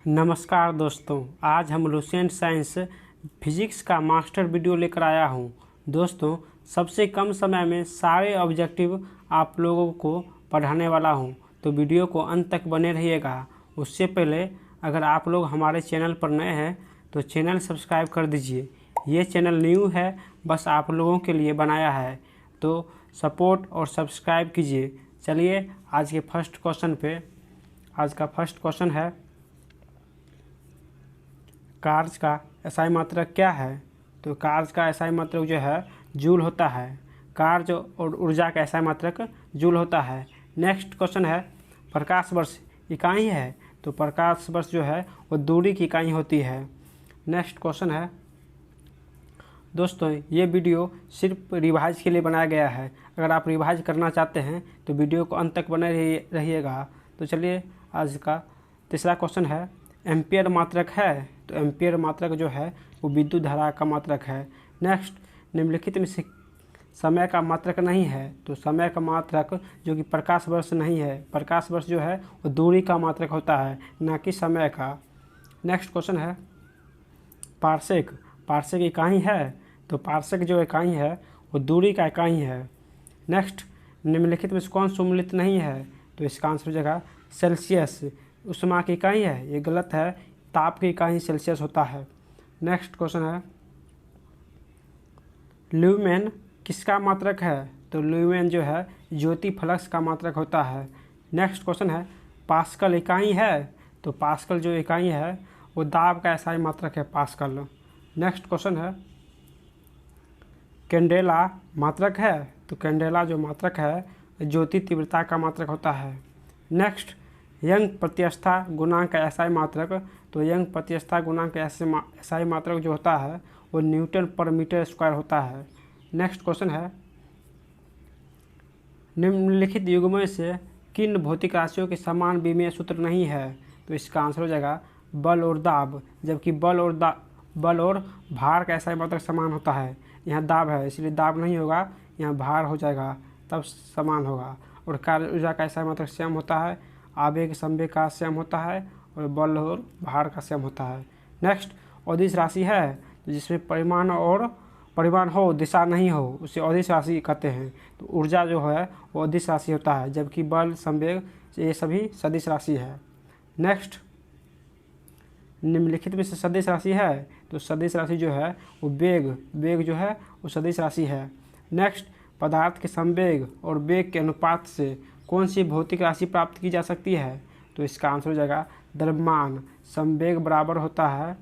नमस्कार दोस्तों, आज हम लुसेंट साइंस फिजिक्स का मास्टर वीडियो लेकर आया हूं। दोस्तों, सबसे कम समय में सारे ऑब्जेक्टिव आप लोगों को पढ़ाने वाला हूं, तो वीडियो को अंत तक बने रहिएगा। उससे पहले अगर आप लोग हमारे चैनल पर नए हैं तो चैनल सब्सक्राइब कर दीजिए। ये चैनल न्यू है, बस आप लोगों के लिए बनाया है, तो सपोर्ट और सब्सक्राइब कीजिए। चलिए आज के फर्स्ट क्वेश्चन पे। आज का फर्स्ट क्वेश्चन है, कार्य का एसआई मात्रक क्या है? तो कार्य का एसआई मात्रक जो है जूल होता है। कार्य और ऊर्जा का एसआई मात्रक जूल होता है। नेक्स्ट क्वेश्चन है, प्रकाश वर्ष इकाई है? तो प्रकाश वर्ष जो है वो दूरी की इकाई होती है। नेक्स्ट क्वेश्चन है, दोस्तों ये वीडियो सिर्फ रिवाइज के लिए बनाया गया है। अगर आप रिवाइज करना चाहते हैं तो वीडियो को अंत तक बने रहिएगा। तो चलिए आज का तीसरा क्वेश्चन है, एम्पियर मात्रक है? तो एम्पियर मात्रक जो है वो विद्युत धारा का मात्रक है। नेक्स्ट, निम्नलिखित में से समय का मात्रक नहीं है? तो समय का मात्रक जो कि प्रकाश वर्ष नहीं है। प्रकाश वर्ष जो है वो दूरी का मात्रक होता है, ना कि समय का। नेक्स्ट क्वेश्चन है, पार्सेक। पार्सेक इकाई है? तो पार्सेक जो इकाई है वो दूरी का इकाई है। नेक्स्ट, निम्नलिखित में से कौन सम्मिलित नहीं है? तो इसका आंसर हो जाएगा सेल्सियस। ऊष्मा की इकाई है, ये गलत है, ताप की इकाई सेल्सियस होता है। नेक्स्ट क्वेश्चन है, ल्यूमेन किसका मात्रक है? तो ल्यूमेन जो है ज्योति फ्लक्स का मात्रक होता है। नेक्स्ट क्वेश्चन है, पास्कल इकाई है? तो पास्कल जो इकाई है वो दाब का एसआई मात्रक है, पास्कल। नेक्स्ट क्वेश्चन है, कैंडेला मात्रक है? तो कैंडेला जो मात्रक है ज्योति तीव्रता का मात्रक होता है। नेक्स्ट, यंग प्रत्यवस्था गुणांक का एसआई मात्रक? तो यंग प्रत्यवस्था गुणांक का एसआई मात्रक जो होता है वो न्यूटन पर मीटर स्क्वायर होता है। नेक्स्ट क्वेश्चन है, निम्नलिखित युग्मों से किन भौतिक राशियों के समान विमीय सूत्र नहीं है? तो इसका आंसर हो जाएगा बल और दाब। जबकि बल और भार का एसआई मात्रक समान होता है। यहाँ दाब है इसलिए दाब नहीं होगा, यहाँ भार हो जाएगा तब समान होगा। और कार्य ऊर्जा का एसआई मात्रक सेम होता है, आवेग संवेग का सेम होता है, और बल और भार का सेम होता है। नेक्स्ट, अदिश राशि है? तो जिसमें परिमाण हो दिशा नहीं हो उसे अदिश राशि कहते हैं। तो ऊर्जा जो है वो अदिश राशि होता है, जबकि बल संवेग ये सभी सदिश राशि है। नेक्स्ट, निम्नलिखित में से सदिश राशि है? तो सदिश राशि जो है वो वेग जो है वो सदिश राशि है। नेक्स्ट, पदार्थ के संवेग और वेग के अनुपात से कौन सी भौतिक राशि प्राप्त की जा सकती है? तो इसका आंसर हो जाएगा द्रव्यमान। संवेग बराबर होता है,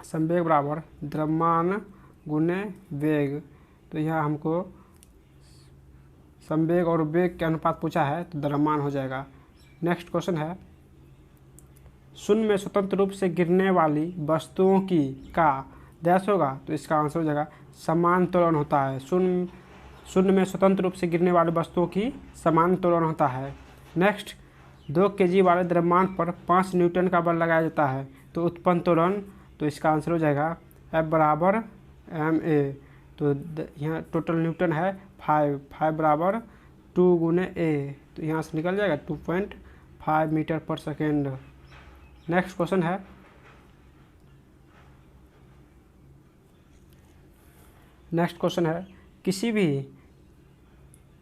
संवेग बराबर द्रव्यमान गुने वेग। तो यहाँ हमको संवेग और वेग के अनुपात पूछा है तो द्रव्यमान हो जाएगा। नेक्स्ट क्वेश्चन है, शून्य में स्वतंत्र रूप से गिरने वाली वस्तुओं की का डैश होगा? तो इसका आंसर हो जाएगा समान त्वरण होता है। शून्य में स्वतंत्र रूप से गिरने वाली वस्तुओं की समान त्वरण होता है। नेक्स्ट, 2 kg वाले द्रव्यमान पर 5 न्यूटन का बल लगाया जाता है तो उत्पन्न त्वरण? तो इसका आंसर हो जाएगा F बराबर ma। तो यहाँ टोटल न्यूटन है 5 बराबर 2 गुने a, तो यहाँ से निकल जाएगा 2.5 मीटर पर सेकेंड। नेक्स्ट क्वेश्चन है,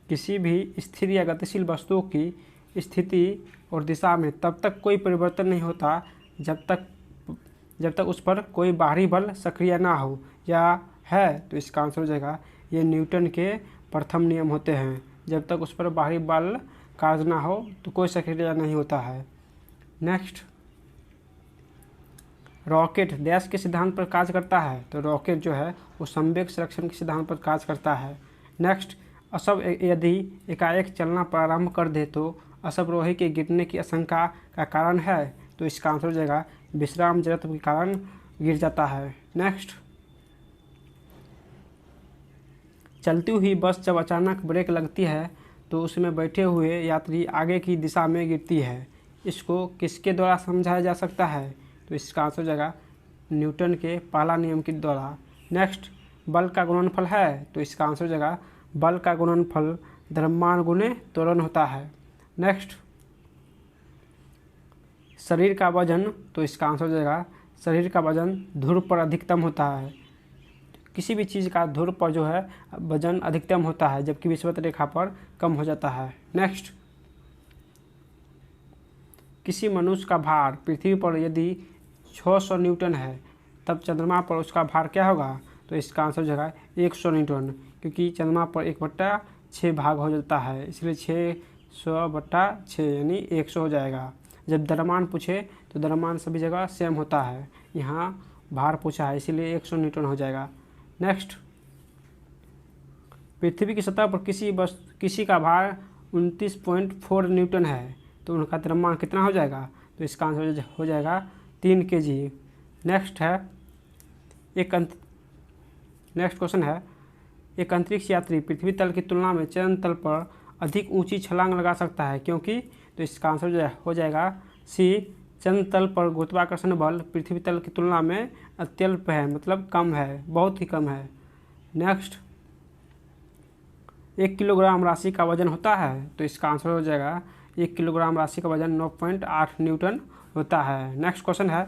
किसी भी स्थिर या गतिशील वस्तुओं की स्थिति और दिशा में तब तक कोई परिवर्तन नहीं होता जब तक उस पर कोई बाहरी बल सक्रिय ना हो, या है? तो इसका आंसर हो जाएगा ये न्यूटन के प्रथम नियम होते हैं। जब तक उस पर बाहरी बल कार्य ना हो तो कोई सक्रिय नहीं होता है। नेक्स्ट, रॉकेट डैश के सिद्धांत पर कार्य करता है? तो रॉकेट जो है वो संवेग संरक्षण के सिद्धांत पर कार्य करता है। नेक्स्ट, असव यदि एकाएक चलना प्रारंभ कर दे तो असवरोही के गिरने की आशंका का कारण है? तो इसका आंसर हो जाएगा विश्राम जड़त्व के कारण गिर जाता है। नेक्स्ट, चलती हुई बस जब अचानक ब्रेक लगती है तो उसमें बैठे हुए यात्री आगे की दिशा में गिरती है, इसको किसके द्वारा समझाया जा सकता है? तो इसका आंसर हो जाएगा न्यूटन के पहला नियम के द्वारा। नेक्स्ट, बल का गुणनफल है? तो इसका आंसर हो जाएगा बल का गुणनफल द्रव्यमान गुणे त्वरण होता है। नेक्स्ट, शरीर का वजन, तो इसका आंसर हो जाएगा शरीर का वजन ध्रुव पर अधिकतम होता है। किसी भी चीज़ का ध्रुव पर जो है वजन अधिकतम होता है, जबकि विषुवत रेखा पर कम हो जाता है। नेक्स्ट, किसी मनुष्य का भार पृथ्वी पर यदि 600 न्यूटन है, तब चंद्रमा पर उसका भार क्या होगा? तो इसका आंसर हो जाएगा 100 न्यूटन, क्योंकि चंद्रमा पर 1/6 भाग हो जाता है, इसलिए 600/6 यानी 100 हो जाएगा। जब द्रव्यमान पूछे तो द्रव्यमान सभी जगह सेम होता है, यहाँ भार पूछा है इसीलिए 100 न्यूटन हो जाएगा। नेक्स्ट, पृथ्वी की सतह पर किसी का भार 29.4 न्यूटन है, तो उनका द्रव्यमान कितना हो जाएगा? तो इसका आंसर हो जाएगा 3 kg। नेक्स्ट क्वेश्चन है, एक अंतरिक्ष यात्री पृथ्वी तल की तुलना में चंद्र तल पर अधिक ऊंची छलांग लगा सकता है, क्योंकि? तो इसका आंसर हो जाएगा सी, चंद्र तल पर गुरुत्वाकर्षण बल पृथ्वी तल की तुलना में अत्यल्प है, मतलब कम है, बहुत ही कम है। नेक्स्ट, 1 किलोग्राम राशि का वजन होता है, तो इसका आंसर हो जाएगा 1 किलोग्राम राशि का वजन 9.8 न्यूटन होता है। नेक्स्ट क्वेश्चन है,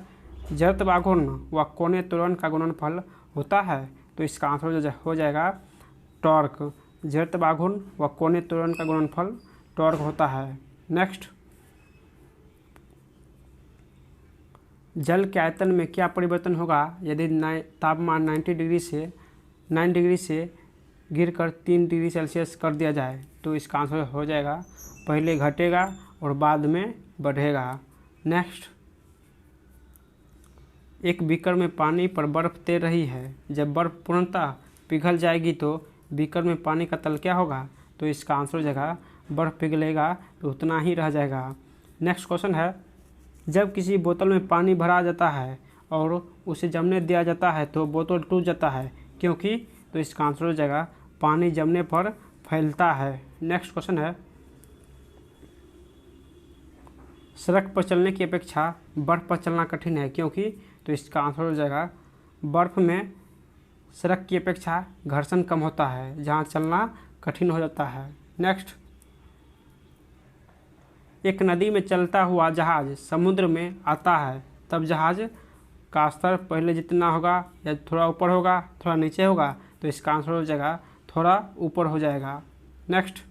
जड़त्व आघूर्ण व कोणीय त्वरण का गुणनफल होता है, तो इसका आंसर हो जाएगा टॉर्क। जड़त्व आघूर्ण व कोणीय त्वरण का गुणनफल टॉर्क होता है। नेक्स्ट, जल के आयतन में क्या परिवर्तन होगा यदि तापमान 9 डिग्री से गिरकर 3 डिग्री सेल्सियस कर दिया जाए? तो इसका आंसर हो जाएगा पहले घटेगा और बाद में बढ़ेगा। नेक्स्ट, एक बीकर में पानी पर बर्फ़ तैर रही है, जब बर्फ़ पूर्णतः पिघल जाएगी तो बीकर में पानी का तल क्या होगा? तो इसका आंसर हो जाएगा बर्फ़ पिघलेगा तो उतना ही रह जाएगा। नेक्स्ट क्वेश्चन है, जब किसी बोतल में पानी भरा जाता है और उसे जमने दिया जाता है तो बोतल टूट जाता है, क्योंकि? तो इसका आंसर हो जाएगा पानी जमने पर फैलता है। नेक्स्ट क्वेश्चन है, सड़क पर चलने की अपेक्षा बर्फ़ पर चलना कठिन है, क्योंकि? तो इसका आंसर हो जाएगा बर्फ़ में सड़क की अपेक्षा घर्षण कम होता है, जहाँ चलना कठिन हो जाता है। नेक्स्ट, एक नदी में चलता हुआ जहाज़ समुद्र में आता है, तब जहाज़ का स्तर पहले जितना होगा या थोड़ा ऊपर होगा, थोड़ा नीचे होगा? तो इसका आंसर हो जाएगा थोड़ा ऊपर हो जाएगा। नेक्स्ट,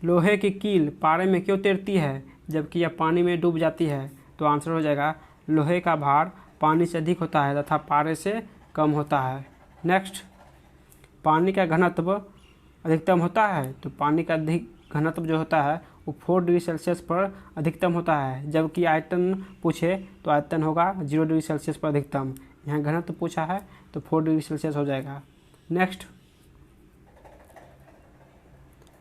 लोहे की कील पारे में क्यों तैरती है जबकि यह पानी में डूब जाती है? तो आंसर हो जाएगा लोहे का भार पानी से अधिक होता है तथा पारे से कम होता है। नेक्स्ट, पानी का घनत्व अधिकतम होता है, तो पानी का अधिक घनत्व जो होता है वो 4 डिग्री सेल्सियस पर अधिकतम होता है, जबकि आयतन पूछे तो आयतन होगा 0 डिग्री सेल्सियस पर अधिकतम। यहाँ घनत्व पूछा है तो 4 डिग्री सेल्सियस हो जाएगा। नेक्स्ट,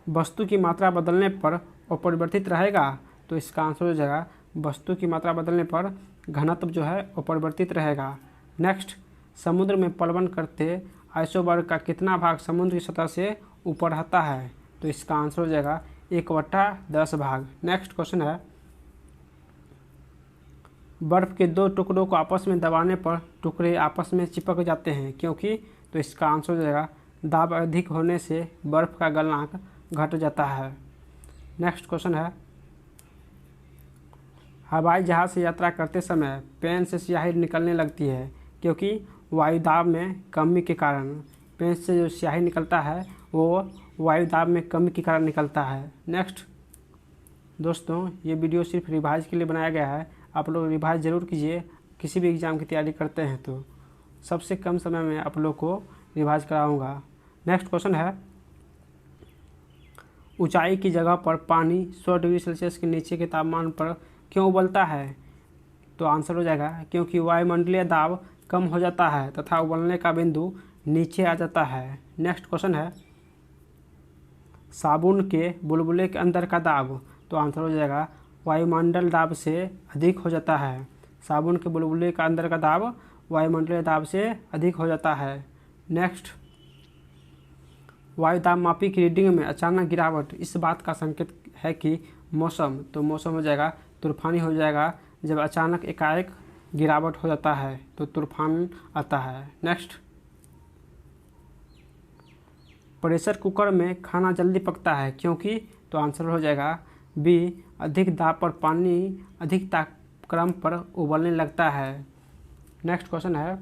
वस्तु की मात्रा बदलने पर अपरिवर्तित रहेगा, तो इसका आंसर हो जाएगा वस्तु की मात्रा बदलने पर घनत्व जो है अपरिवर्तित रहेगा। नेक्स्ट, समुद्र में प्लवन करते आइसबर्ग का कितना भाग समुद्र की सतह से ऊपर रहता है? तो इसका आंसर हो जाएगा 1/10 भाग। नेक्स्ट क्वेश्चन है, बर्फ़ के 2 टुकड़ों को आपस में दबाने पर टुकड़े आपस में चिपक जाते हैं, क्योंकि? तो इसका आंसर हो जाएगा दाब अधिक होने से बर्फ़ का गलनांक घट जाता है। नेक्स्ट क्वेश्चन है, हवाई जहाज़ से यात्रा करते समय पेन से स्याही निकलने लगती है, क्योंकि? वायु दाब में कमी के कारण। पेन से जो स्याही निकलता है वो वायु दाब में कमी के कारण निकलता है। नेक्स्ट दोस्तों, ये वीडियो सिर्फ रिवाइज के लिए बनाया गया है, आप लोग रिवाइज ज़रूर कीजिए। किसी भी एग्ज़ाम की तैयारी करते हैं तो सबसे कम समय में आप लोग को रिवाइज कराऊंगा। नेक्स्ट क्वेश्चन है, ऊंचाई की जगह पर पानी 100 डिग्री सेल्सियस के नीचे के तापमान पर क्यों उबलता है? तो आंसर हो जाएगा क्योंकि वायुमंडलीय दाब कम हो जाता है तथा उबलने का बिंदु नीचे आ जाता है। नेक्स्ट क्वेश्चन है, साबुन के बुलबुले के अंदर का दाब? तो आंसर हो जाएगा वायुमंडल दाब से अधिक हो जाता है। साबुन के बुलबुले का अंदर का दाब वायुमंडलीय दाब से अधिक हो जाता है। नेक्स्ट, वायु दाब मापी की रीडिंग में अचानक गिरावट इस बात का संकेत है कि मौसम? तो मौसम हो जाएगा तूफानी हो जाएगा, जब अचानक एकाएक गिरावट हो जाता है तो तूफान आता है। नेक्स्ट, प्रेशर कुकर में खाना जल्दी पकता है, क्योंकि? तो आंसर हो जाएगा बी, अधिक दाब पर पानी अधिक तापक्रम पर उबलने लगता है। नेक्स्ट क्वेश्चन है,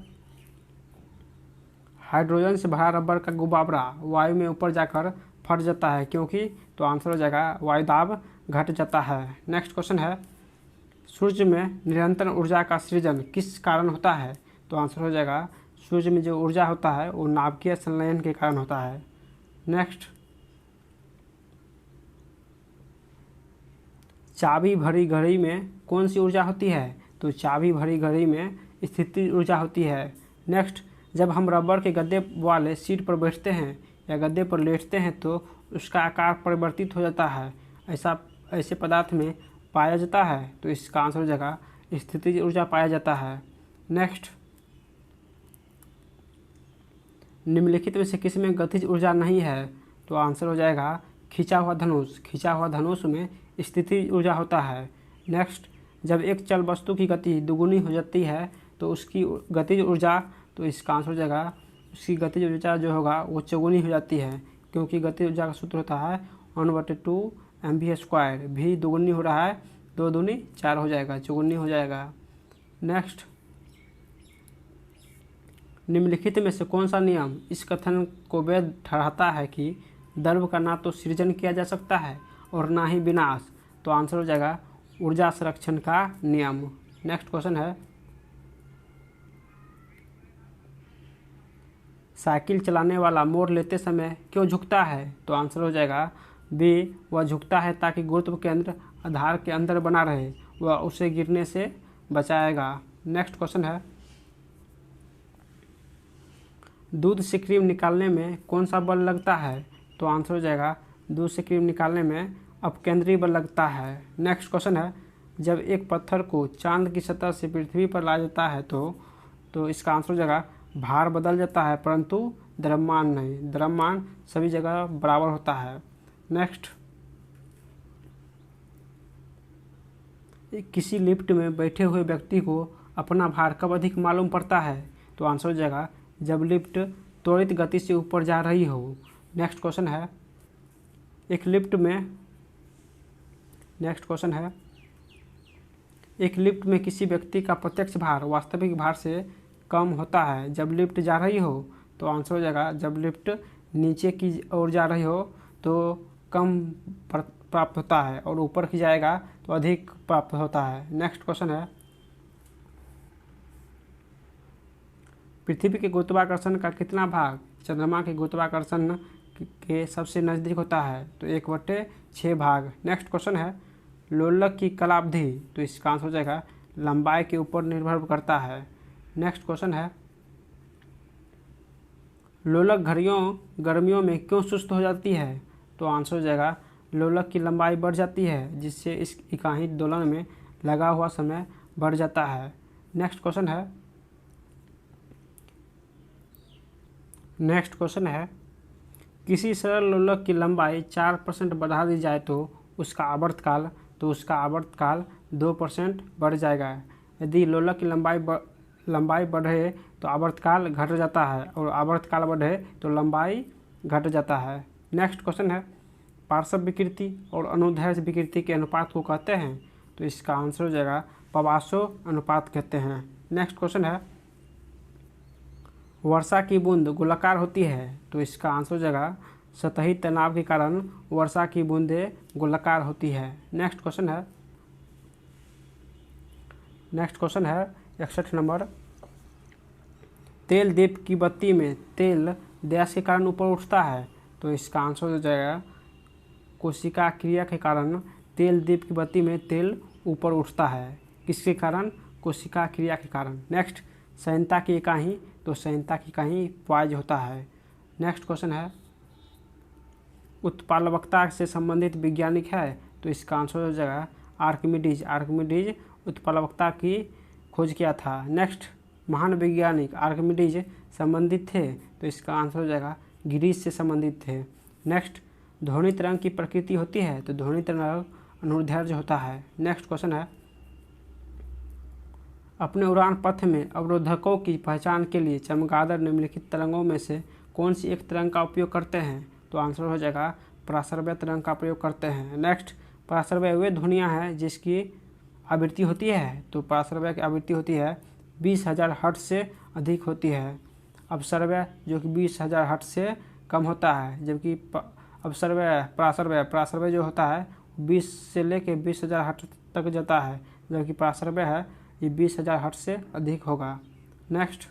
हाइड्रोजन से भरा रबर का गुब्बारा वायु में ऊपर जाकर फट जाता है क्योंकि, तो आंसर हो जाएगा वायु दाब घट जाता है। नेक्स्ट क्वेश्चन है, सूर्य में निरंतर ऊर्जा का सृजन किस कारण होता है? तो आंसर हो जाएगा सूर्य में जो ऊर्जा होता है वो नाभिकीय संलयन के कारण होता है। नेक्स्ट, चाबी भरी घड़ी में कौन सी ऊर्जा होती है? तो चाबी भरी घड़ी में स्थितिज ऊर्जा होती है। नेक्स्ट, जब हम रबर के गद्दे वाले सीट पर बैठते हैं या गद्दे पर लेटते हैं तो उसका आकार परिवर्तित हो जाता है, ऐसे पदार्थ में पाया जाता है, तो इसका आंसर हो जाएगा स्थितिज ऊर्जा पाया जाता है। नेक्स्ट, निम्नलिखित में से किस में गतिज ऊर्जा नहीं है? तो आंसर हो जाएगा खिंचा हुआ धनुष। खिंचा हुआ धनुष में स्थितिज ऊर्जा होता है। नेक्स्ट, जब एक चल वस्तु की गति दुगुनी हो जाती है तो उसकी गतिज ऊर्जा, तो इसका आंसर हो जाएगा उसकी गतिज ऊर्जा जो होगा वो चौगुनी हो जाती है, क्योंकि गतिज ऊर्जा का सूत्र होता है 1/2 mv²। भी दुगुनी हो रहा है, 2 दूनी 4 हो जाएगा, चौगुनी हो जाएगा। नेक्स्ट, निम्नलिखित में से कौन सा नियम इस कथन को वैध ठहराता है कि द्रव्य का ना तो सृजन किया जा सकता है और ना ही विनाश? तो आंसर हो जाएगा ऊर्जा संरक्षण का नियम। नेक्स्ट क्वेश्चन है, साइकिल चलाने वाला मोड़ लेते समय क्यों झुकता है? तो आंसर हो जाएगा बी, वह झुकता है ताकि गुरुत्व केंद्र आधार के अंदर बना रहे, वह उसे गिरने से बचाएगा। नेक्स्ट क्वेश्चन है, दूध से क्रीम निकालने में कौन सा बल लगता है? तो आंसर हो जाएगा दूध से क्रीम निकालने में अपकेंद्रीय बल लगता है। नेक्स्ट क्वेश्चन है, जब एक पत्थर को चांद की सतह से पृथ्वी पर लाया जाता है तो इसका आंसर हो जाएगा भार बदल जाता है परंतु द्रव्यमान नहीं, द्रव्यमान सभी जगह बराबर होता है। नेक्स्ट, किसी लिफ्ट में बैठे हुए व्यक्ति को अपना भार कब अधिक मालूम पड़ता है? तो आंसर हो जाएगा जब लिफ्ट त्वरित गति से ऊपर जा रही हो। नेक्स्ट क्वेश्चन है, एक लिफ्ट में किसी व्यक्ति का प्रत्यक्ष भार वास्तविक भार से कम होता है जब लिफ्ट जा रही हो। तो आंसर हो जाएगा जब लिफ्ट नीचे की ओर जा रही हो तो कम प्राप्त होता है और ऊपर की जाएगा तो अधिक प्राप्त होता है। नेक्स्ट क्वेश्चन है, पृथ्वी के गुरुत्वाकर्षण का कितना भाग चंद्रमा के गुरुत्वाकर्षण के सबसे नज़दीक होता है? तो 1/6 भाग। नेक्स्ट क्वेश्चन है, लोलक की कालावधि, तो इसका आंसर हो जाएगा लंबाई के ऊपर निर्भर करता है। नेक्स्ट क्वेश्चन है, लोलक घड़ियों गर्मियों में क्यों सुस्त हो जाती है? तो आंसर हो जाएगा लोलक की लंबाई बढ़ जाती है जिससे इस इकाई दोलन में लगा हुआ समय बढ़ जाता है। नेक्स्ट क्वेश्चन है, किसी सरल लोलक की लंबाई 4% बढ़ा दी जाए तो उसका आवर्तकाल 2% बढ़ जाएगा। यदि लोलक की लंबाई बढ़े तो आवर्तकाल घट जाता है और आवर्तकाल बढ़े तो लंबाई घट जाता है। नेक्स्ट क्वेश्चन है, पार्श्व विकृति और अनुदैर्ध्य विकृति के अनुपात को कहते हैं? तो इसका आंसर हो जाएगा पवासो अनुपात कहते हैं। नेक्स्ट क्वेश्चन है, वर्षा की बूंद गोलाकार होती है, तो इसका आंसर हो जाएगा सतही तनाव के कारण वर्षा की बूंदें गोलाकार होती है। नेक्स्ट क्वेश्चन है 61 नंबर, तेल दीप की बत्ती में तेल गैस के कारण ऊपर उठता है, तो इसका आंसर हो जाएगा कोशिका क्रिया के कारण तेल दीप की बत्ती में तेल ऊपर उठता है। किसके कारण? कोशिका क्रिया के कारण। नेक्स्ट, संयंत्रता की इकाई, तो संयंत्रता की इकाई पॉइज होता है। नेक्स्ट क्वेश्चन है, उत्प्लावकता से संबंधित वैज्ञानिक है, तो इसका आंसर हो जाएगा आर्किमिडीज उत्प्लावकता की खोज किया था। नेक्स्ट, महान वैज्ञानिक आर्किमिडीज संबंधित थे, तो इसका आंसर हो जाएगा गिरीश से संबंधित थे। नेक्स्ट, ध्वनि तरंग की प्रकृति होती है, तो ध्वनि तरंग अनुदैर्ध्य होता है। नेक्स्ट क्वेश्चन है, अपने उड़ान पथ में अवरोधकों की पहचान के लिए चमगादड़ निम्नलिखित तरंगों में से कौन सी एक तरंग का उपयोग करते हैं? तो आंसर हो जाएगा प्रासर्व्य तरंग का प्रयोग करते हैं। नेक्स्ट, पराश्रव्य वे ध्वनियाँ हैं जिसकी आवृत्ति होती है, तो पराश्रव्य की आवृत्ति होती है 20,000 हर्ट्ज से अधिक होती है। अपश्रव्य जो कि 20,000 हर्ट्ज से कम होता है, जबकि पराश्रव्य जो होता है 20 से लेके 20,000 हर्ट्ज तक जाता है, जबकि पराश्रव्य है ये 20,000 हर्ट्ज से अधिक होगा। नेक्स्ट,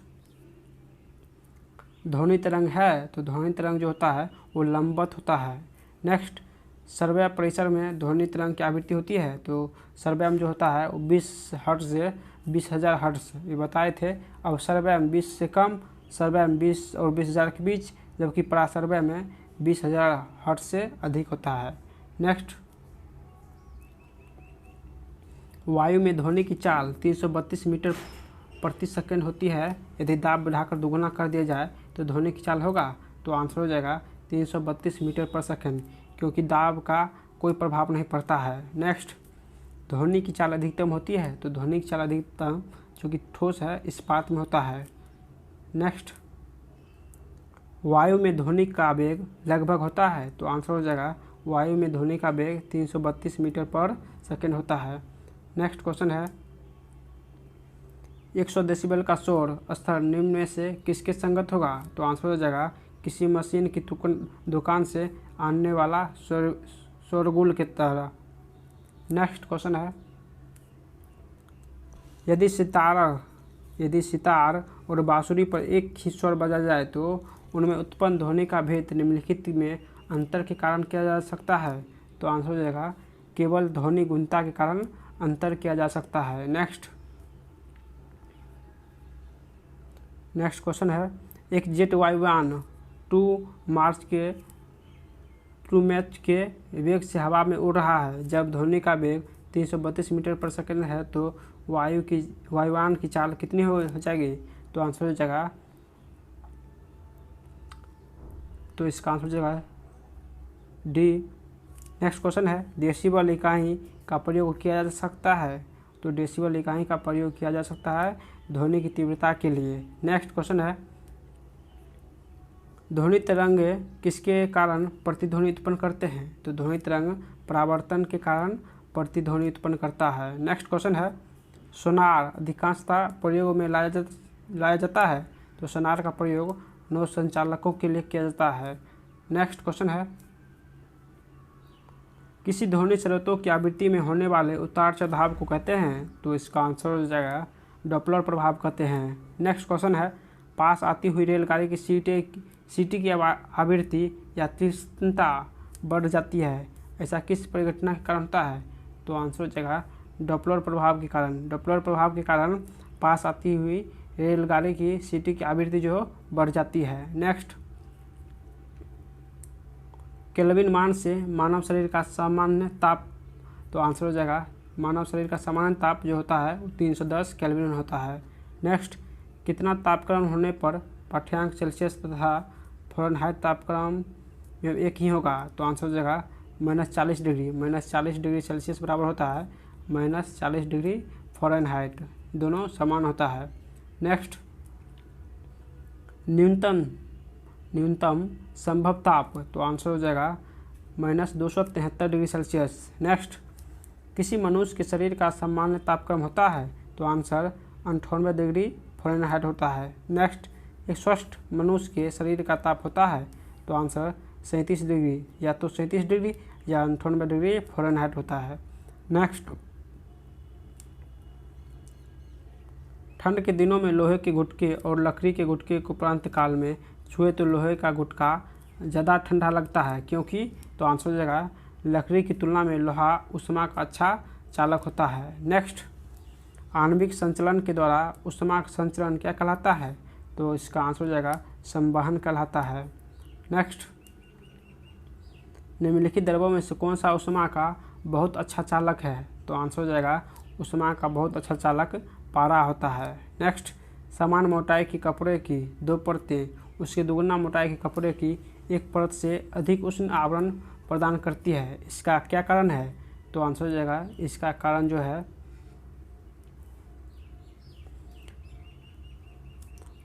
ध्वनि तरंग है, तो ध्वनि तरंग जो होता है वो लंबवत होता है। नेक्स्ट, श्रव्य परिसर में ध्वनि तरंग की आवृत्ति होती है, तो श्रव्य में जो होता है वो 20 हर्ट्ज से 20,000 हर्ट्ज ये बताए थे। अब श्रव्य में 20 से कम, श्रव्य में 20 और 20,000 के बीच, जबकि पराश्रव्य में 20,000 हर्ट्ज से अधिक होता है। नेक्स्ट, वायु में ध्वनि की चाल 332 मीटर प्रति सेकंड होती है। यदि दाब बढ़ाकर दोगुना कर दिया जाए तो ध्वनि की चाल होगा, तो आंसर हो जाएगा 332 मीटर पर सेकंड, क्योंकि दाब का कोई प्रभाव नहीं पड़ता है। नेक्स्ट, ध्वनि की चाल अधिकतम होती है, तो ध्वनि की चाल अधिकतम जो कि ठोस है इस्पात में होता है। नेक्स्ट, वायु में ध्वनि का वेग लगभग होता है, तो आंसर हो जाएगा वायु में ध्वनि का वेग 332 मीटर पर सेकंड होता है। नेक्स्ट क्वेश्चन है 100 डेसिबल का शोर स्तर निम्न में से किसके संगत होगा, तो आंसर हो जाएगा किसी मशीन की दुकान से आने वाला शोरगुल की तरह। नेक्स्ट क्वेश्चन है यदि सितार और बांसुरी पर एक ही स्वर बजा जाए तो उनमें उत्पन्न ध्वनि का भेद निम्नलिखित में अंतर के कारण किया जा सकता है, तो आंसर हो जाएगा केवल ध्वनि गुणता के कारण अंतर किया जा सकता है। नेक्स्ट क्वेश्चन है एक जेट वायुयान ट्रू मैच के वेग से हवा में उड़ रहा है। जब ध्वनि का वेग 332 मीटर पर सेकंड है तो वायुयान की चाल कितनी हो जाएगी, तो आंसर हो जाएगा, तो इसका आंसर हो जाएगा डी। नेक्स्ट क्वेश्चन है डेसिबल इकाई का प्रयोग किया जा सकता है, तो डेसिबल इकाई का प्रयोग किया जा सकता है ध्वनि की तीव्रता के लिए। नेक्स्ट क्वेश्चन है ध्वनि तरंग किसके कारण प्रतिध्वनि उत्पन्न करते हैं, तो ध्वनि तरंग परावर्तन के कारण प्रतिध्वनि उत्पन्न करता है। नेक्स्ट क्वेश्चन है सोनार अधिकांशतः प्रयोग में लाया जाता है, तो सोनार का प्रयोग नौ संचालकों के लिए किया जाता है। नेक्स्ट क्वेश्चन है किसी ध्वनि स्रोतों की आवृत्ति में होने वाले उतार चढ़ाव को कहते हैं, तो इसका आंसर हो जाएगा डॉपलर प्रभाव कहते हैं। नेक्स्ट क्वेश्चन है पास आती हुई रेलगाड़ी की सीटी की आवृत्ति या तीक्ष्णता बढ़ जाती है, ऐसा किस परिघटना के कारण होता है, तो आंसर हो जाएगा डॉपलर प्रभाव के कारण। डॉपलर प्रभाव के कारण पास आती हुई रेलगाड़ी की सीटी की आवृत्ति जो बढ़ जाती है। नेक्स्ट केल्विन मान से मानव शरीर का सामान्य ताप, तो आंसर हो जाएगा मानव शरीर का सामान्य ताप जो होता है वो 310 केल्विन होता है। नेक्स्ट कितना तापक्रम होने पर पाठ्यांक सेल्सियस तथा फ़ारेनहाइट तापक्रम में एक ही होगा, तो आंसर हो जाएगा -40 डिग्री। -40 डिग्री सेल्सियस बराबर होता है -40 डिग्री फ़ारेनहाइट, दोनों समान होता है। नेक्स्ट न्यूनतम संभव ताप, तो आंसर हो जाएगा -273 डिग्री सेल्सियस। नेक्स्ट किसी मनुष्य के शरीर का सामान्य तापक्रम होता है, तो आंसर 98 डिग्री फ़ारेनहाइट होता है। नेक्स्ट एक स्वस्थ मनुष्य के शरीर का ताप होता है, तो आंसर 37 डिग्री, या तो 37 डिग्री या 98 डिग्री फ़ारेनहाइट होता है। नेक्स्ट ठंड के दिनों में लोहे के गुटके और लकड़ी के गुटके को प्रांत काल में छुए तो लोहे का गुटका ज़्यादा ठंडा लगता है, क्योंकि, तो आंसर हो जाएगा लकड़ी की तुलना में लोहा ऊष्मा का अच्छा चालक होता है। नेक्स्ट आणविक संचलन के द्वारा ऊष्मा का संचलन क्या कहलाता है, तो इसका आंसर हो जाएगा संवहन कहलाता है। नेक्स्ट निम्नलिखित द्रव्यों में से कौन सा ऊष्मा का बहुत अच्छा चालक है, तो आंसर हो जाएगा ऊष्मा का बहुत अच्छा चालक पारा होता है। नेक्स्ट समान मोटाई की कपड़े की 2 परतें उसके दोगुना मोटाई के कपड़े की एक परत से अधिक उष्ण आवरण प्रदान करती है, इसका क्या कारण है, तो आंसर हो जाएगा इसका कारण जो है,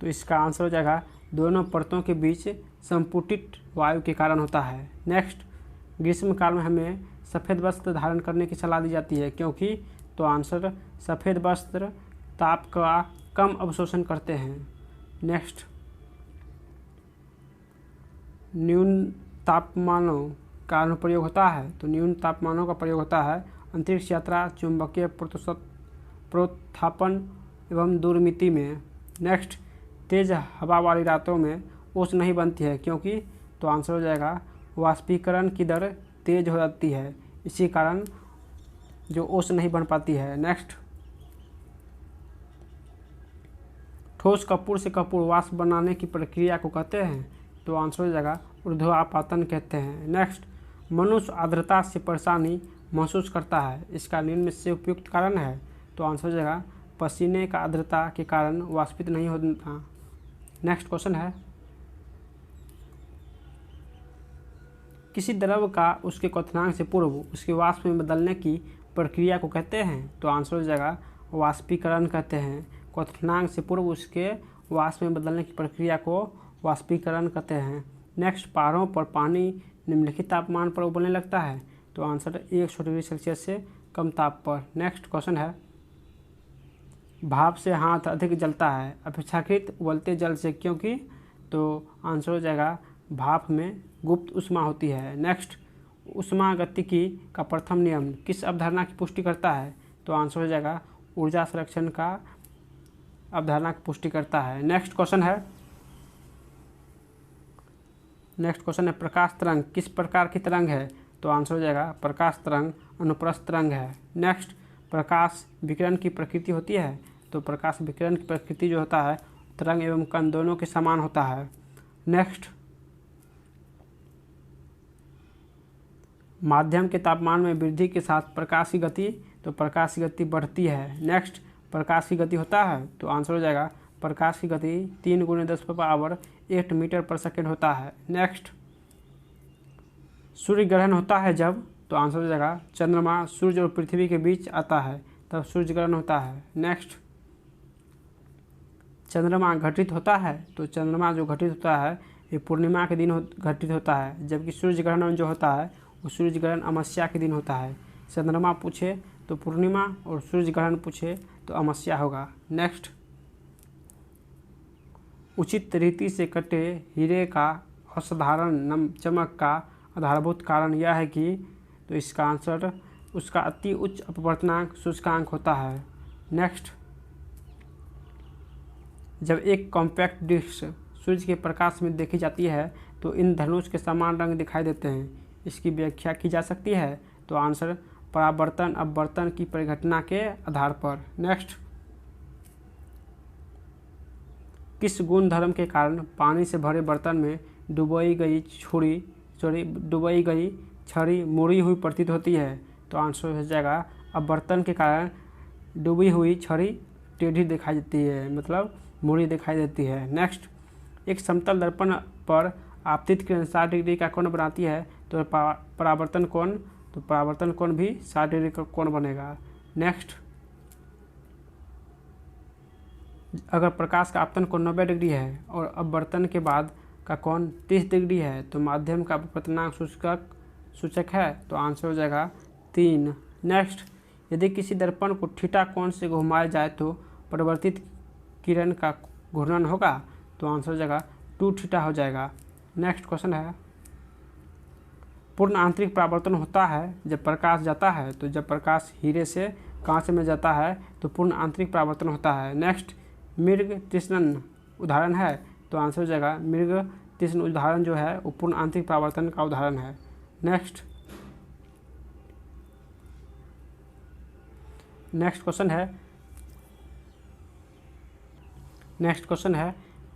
तो इसका आंसर हो जाएगा दोनों परतों के बीच संपुटित वायु के कारण होता है। नेक्स्ट ग्रीष्म काल में हमें सफ़ेद वस्त्र धारण करने की सलाह दी जाती है? क्योंकि तो आंसर सफ़ेद वस्त्र ताप का कम अवशोषण करते हैं। नेक्स्ट, न्यून तापमानों का अनुप्रयोग होता है? तो न्यून तापमानों का प्रयोग होता है अंतरिक्ष यात्रा, चुंबकीय प्रोत्थापन एवं दूरमिति में। नेक्स्ट, तेज हवा वाली रातों में ओस नहीं बनती है? क्योंकि तो आंसर हो जाएगा वाष्पीकरण की दर तेज हो जाती है, इसी कारण जो ओस नहीं बन पाती है। नेक्स्ट, ठोस कपूर से कपूर वाष्प बनाने की प्रक्रिया को कहते हैं? तो आंसर हो जाएगा ऊर्ध्वापातन कहते हैं। नेक्स्ट, मनुष्य आर्द्रता से परेशानी महसूस करता है, इसका निम्न में से उपयुक्त कारण है? तो आंसर हो जाएगा पसीने का आर्द्रता के कारण वाष्पित नहीं होता। नेक्स्ट क्वेश्चन है, किसी द्रव का उसके क्वथनांक से पूर्व उसके वाष्प में बदलने की प्रक्रिया को कहते हैं? तो आंसर हो जाएगा वाष्पीकरण कहते हैं। क्वथनांक से पूर्व उसके वाष्प में बदलने की प्रक्रिया को वाष्पीकरण कहते हैं। नेक्स्ट, पहाड़ों पर पानी निम्नलिखित तापमान पर उबलने लगता है? तो आंसर 100 डिग्री सेल्सियस से कम ताप पर। नेक्स्ट क्वेश्चन है, भाप से हाथ अधिक जलता है अपेक्षाकृत उबलते जल से? क्योंकि तो आंसर हो जाएगा भाप में गुप्त ऊष्मा होती है। नेक्स्ट, ऊष्मागतिकी का प्रथम नियम किस अवधारणा की पुष्टि करता है? तो आंसर हो जाएगा ऊर्जा संरक्षण का अवधारणा की पुष्टि करता है। नेक्स्ट क्वेश्चन है प्रकाश तरंग किस प्रकार की तरंग है? तो आंसर हो जाएगा प्रकाश तरंग अनुप्रस्थ तरंग है। नेक्स्ट, प्रकाश विकिरण की प्रकृति होती है? तो प्रकाश विकिरण की प्रकृति जो होता है तरंग एवं कण दोनों के समान होता है। नेक्स्ट, माध्यम के तापमान में वृद्धि के साथ प्रकाश की गति? तो प्रकाश की गति बढ़ती है। नेक्स्ट, प्रकाश की गति होता है? तो आंसर हो जाएगा प्रकाश की गति 3 × 10⁸ मीटर पर सेकेंड होता है। नेक्स्ट, सूर्य ग्रहण होता है जब? तो आंसर हो जाएगा चंद्रमा सूर्य और पृथ्वी के बीच आता है तब सूर्य ग्रहण होता है। नेक्स्ट, चंद्रमा घटित होता है? तो चंद्रमा जो घटित होता है ये पूर्णिमा के दिन घटित होता है, जबकि सूर्य ग्रहण जो होता है वो सूर्य ग्रहण अमावस्या के दिन होता है। चंद्रमा पूछे तो पूर्णिमा और सूर्य ग्रहण पूछे तो अमावस्या होगा। नेक्स्ट, उचित रीति से कटे हीरे का असाधारण चमक का आधारभूत कारण यह है कि? तो इसका आंसर उसका अति उच्च अपवर्तनांक सूचकांक होता है। नेक्स्ट, जब एक कॉम्पैक्ट डिस्क सूर्य के प्रकाश में देखी जाती है तो इन धनुष के समान रंग दिखाई देते हैं, इसकी व्याख्या की जा सकती है? तो आंसर परावर्तन अपवर्तन की परिघटना के आधार पर। नेक्स्ट, किस गुण धर्म के कारण पानी से भरे बर्तन में डुबोई गई छड़ी मुड़ी हुई प्रतीत होती है? तो आंसर हो जाएगा अपवर्तन के कारण डूबी हुई छड़ी टेढ़ी दिखाई देती है, मतलब मुड़ी दिखाई देती है। नेक्स्ट, एक समतल दर्पण पर आपतित किरण 60 डिग्री का कोण बनाती है तो परावर्तन कोण? तो परावर्तन कोण भी 60 डिग्री का कोण बनेगा। नेक्स्ट, अगर प्रकाश का आपतन कोण 90 डिग्री है और अपवर्तन के बाद का कोण 30 डिग्री है तो माध्यम का अपवर्तनांक सूचक है? तो आंसर हो जाएगा 3। नेक्स्ट, यदि किसी दर्पण को थीटा कोण से घुमाया जाए तो परिवर्तित किरण का घूर्णन होगा? तो आंसर हो जाएगा 2 थीटा हो जाएगा। नेक्स्ट क्वेश्चन है, पूर्ण आंतरिक परावर्तन होता है जब प्रकाश जाता है? तो जब प्रकाश हीरे से कांच में जाता है तो पूर्ण आंतरिक परावर्तन होता है। नेक्स्ट, मृग तृष्णन उदाहरण है? तो आंसर हो जाएगा मृग तृष्ण उदाहरण जो है वो पूर्ण आंतरिक परावर्तन का उदाहरण है। नेक्स्ट क्वेश्चन है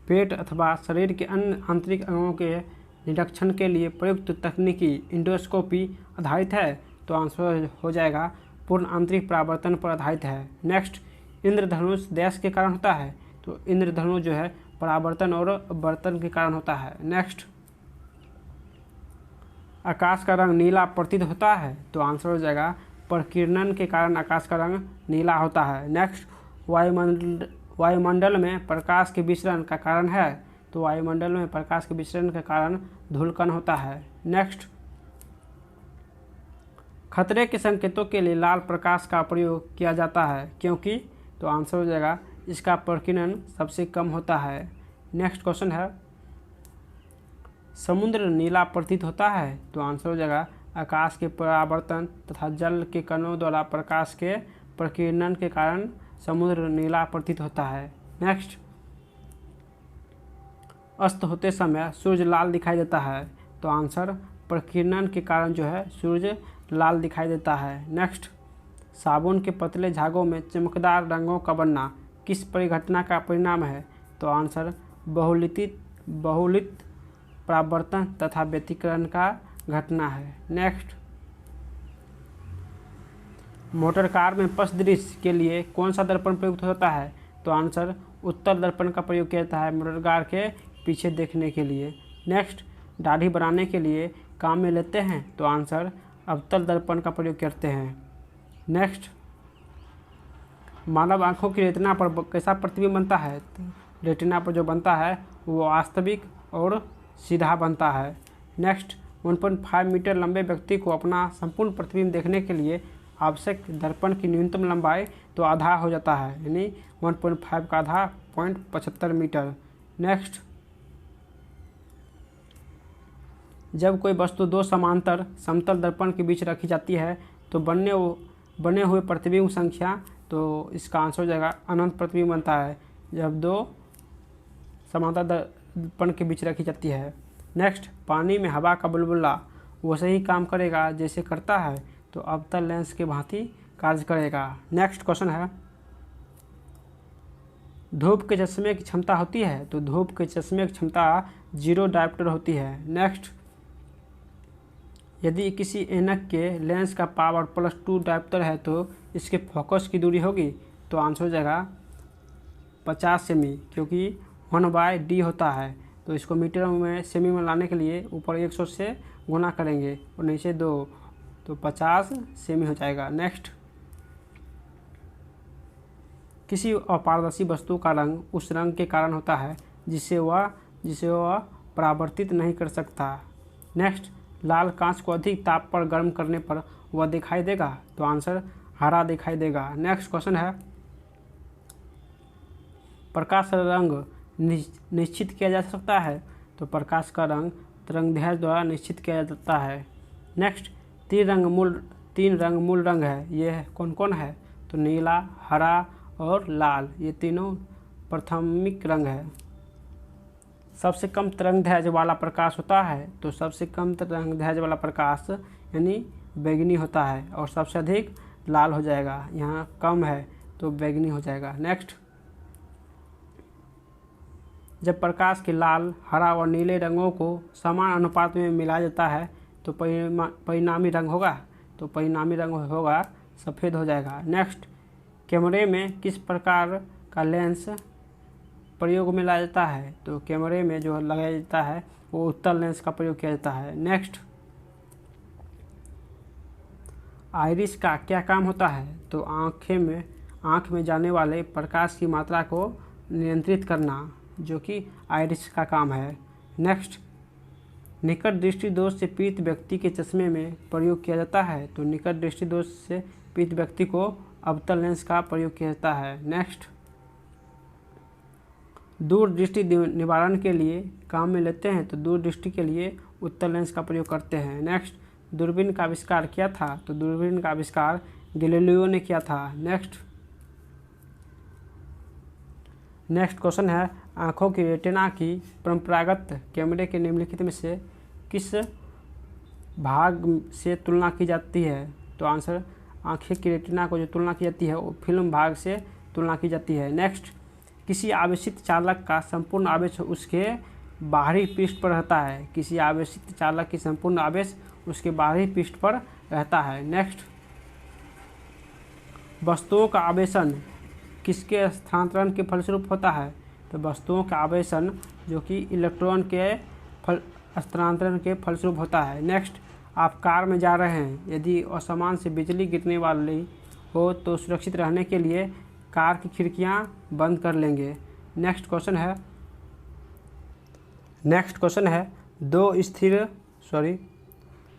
पेट अथवा शरीर के अन्य आंतरिक अंगों के निरीक्षण के लिए प्रयुक्त तकनीकी इंडोस्कोपी आधारित है? तो आंसर हो जाएगा पूर्ण आंतरिक परावर्तन पर आधारित है। नेक्स्ट, इंद्रधनुष डैश के कारण होता है? तो इंद्रधनुष जो है परावर्तन और अपवर्तन के कारण होता है। नेक्स्ट, आकाश का रंग नीला प्रतीत होता है? तो आंसर हो जाएगा प्रकीर्णन के कारण आकाश का रंग नीला होता है। नेक्स्ट, वायुमंडल में प्रकाश के विसरण का कारण है? तो वायुमंडल में प्रकाश के विसरण के कारण धूलकण होता है। नेक्स्ट, खतरे के संकेतों के लिए लाल प्रकाश का प्रयोग किया जाता है क्योंकि, तो आंसर हो जाएगा इसका प्रकीर्णन सबसे कम होता है। नेक्स्ट क्वेश्चन है, समुद्र नीला प्रतीत होता है, तो आंसर हो जाएगा आकाश के परावर्तन तथा जल के कणों द्वारा प्रकाश के प्रकीर्णन के कारण समुद्र नीला प्रतीत होता है। नेक्स्ट, अस्त होते समय सूर्य लाल दिखाई देता है, तो आंसर प्रकीर्णन के कारण जो है सूर्य लाल दिखाई देता है। नेक्स्ट, साबुन के पतले झागों में चमकदार रंगों का बनना किस परिघटना का परिणाम है, तो आंसर बहुलित परावर्तन तथा व्यतिकरण का घटना है। नेक्स्ट, मोटर कार में पथ दृश्य के लिए कौन सा दर्पण प्रयुक्त होता है, तो आंसर उत्तल दर्पण का प्रयोग किया जाता है मोटर कार के पीछे देखने के लिए। नेक्स्ट, दाढ़ी बनाने के लिए काम में लेते हैं, तो आंसर अवतल दर्पण का प्रयोग करते हैं। नेक्स्ट, मानव आँखों की रेटिना पर कैसा प्रतिबिंब बनता है, तो रेटिना पर जो बनता है वो वास्तविक और सीधा बनता है। नेक्स्ट, 1.5 मीटर लंबे व्यक्ति को अपना संपूर्ण प्रतिबिंब देखने के लिए आवश्यक दर्पण की न्यूनतम लंबाई तो आधा हो जाता है, यानी 1.5 का आधा 0.75 मीटर। नेक्स्ट, जब कोई वस्तु दो समांतर समतल दर्पण के बीच रखी जाती है तो बने हुए प्रतिबिंब संख्या, तो इसका आंसर हो जाएगा अनंत प्रतिबिंब बनता है जब दो समांतर दर्पण के बीच रखी जाती है। नेक्स्ट, पानी में हवा का बुलबुला वैसे ही काम करेगा जैसे करता है, तो अवतल लेंस के भांति कार्य करेगा। नेक्स्ट क्वेश्चन है, धूप के चश्मे की क्षमता होती है, तो धूप के चश्मे की क्षमता 0 डायोप्टर होती है। नेक्स्ट, यदि किसी ऐनक के लेंस का पावर +2 डायोप्टर है तो इसके फोकस की दूरी होगी, तो आंसर हो जाएगा 50 सेमी, क्योंकि 1/d होता है, तो इसको मीटर में सेमी में लाने के लिए ऊपर 100 से गुना करेंगे और नीचे 2, तो 50 सेमी हो जाएगा। नेक्स्ट, किसी अपारदर्शी वस्तु का रंग उस रंग के कारण होता है जिसे वह परावर्तित नहीं कर सकता। नेक्स्ट, लाल कांच को अधिक ताप पर गर्म करने पर वह दिखाई देगा, तो आंसर हरा दिखाई देगा। नेक्स्ट क्वेश्चन है, प्रकाश का रंग निश्चित किया जा सकता है, तो प्रकाश का रंग तरंगदैर्घ्य द्वारा निश्चित किया जाता है। नेक्स्ट, 3 रंग मूल रंग है, ये कौन कौन है, तो नीला, हरा और लाल, ये तीनों प्राथमिक रंग है। सबसे कम तरंगदैर्घ्य वाला प्रकाश होता है, तो सबसे कम तरंगदैर्घ्य वाला प्रकाश यानी बैंगनी होता है और सबसे अधिक लाल हो जाएगा, यहाँ कम है तो बैंगनी हो जाएगा। नेक्स्ट, जब प्रकाश के लाल, हरा और नीले रंगों को समान अनुपात में मिलाया जाता है तो परिणामी रंग होगा, तो परिणामी रंग होगा सफ़ेद हो जाएगा। नेक्स्ट, कैमरे में किस प्रकार का लेंस प्रयोग में लाया जाता है, तो कैमरे में जो लगाया जाता है वो उत्तल लेंस का प्रयोग किया जाता है। नेक्स्ट, आइरिस का क्या काम होता है, तो आँख में जाने वाले प्रकाश की मात्रा को नियंत्रित करना, जो कि आइरिस का काम है। नेक्स्ट, निकट दृष्टि दोष से पीड़ित व्यक्ति के चश्मे में प्रयोग किया जाता है, तो निकट दृष्टि दोष से पीड़ित व्यक्ति को अवतल लेंस का प्रयोग किया जाता है। नेक्स्ट, दूर दृष्टि निवारण के लिए काम में लेते हैं, तो दूर दृष्टि के लिए उत्तल लेंस का प्रयोग करते हैं। नेक्स्ट, दूरबीन का आविष्कार किया था, तो दूरबीन का आविष्कार गैलीलियो ने किया था। नेक्स्ट क्वेश्चन है, आँखों की रेटिना की परंपरागत कैमरे के निम्नलिखित में से किस भाग से तुलना की जाती है, तो आंसर आँखें की रेटिना को जो तुलना की जाती है वो फिल्म भाग से तुलना की जाती है। नेक्स्ट, किसी आवेशित चालक का संपूर्ण आवेश उसके बाहरी पृष्ठ पर रहता है, किसी आवेशित चालक की संपूर्ण आवेश उसके बाहरी पृष्ठ पर रहता है। नेक्स्ट, वस्तुओं का आवेशन किसके स्थानांतरण के फलस्वरूप होता है, तो वस्तुओं का आवेशन जो कि इलेक्ट्रॉन के स्थानांतरण के फलस्वरूप होता है। नेक्स्ट, आप कार में जा रहे हैं, यदि असमान से बिजली गिरने वाली हो तो सुरक्षित रहने के लिए कार की खिड़कियां बंद कर लेंगे। नेक्स्ट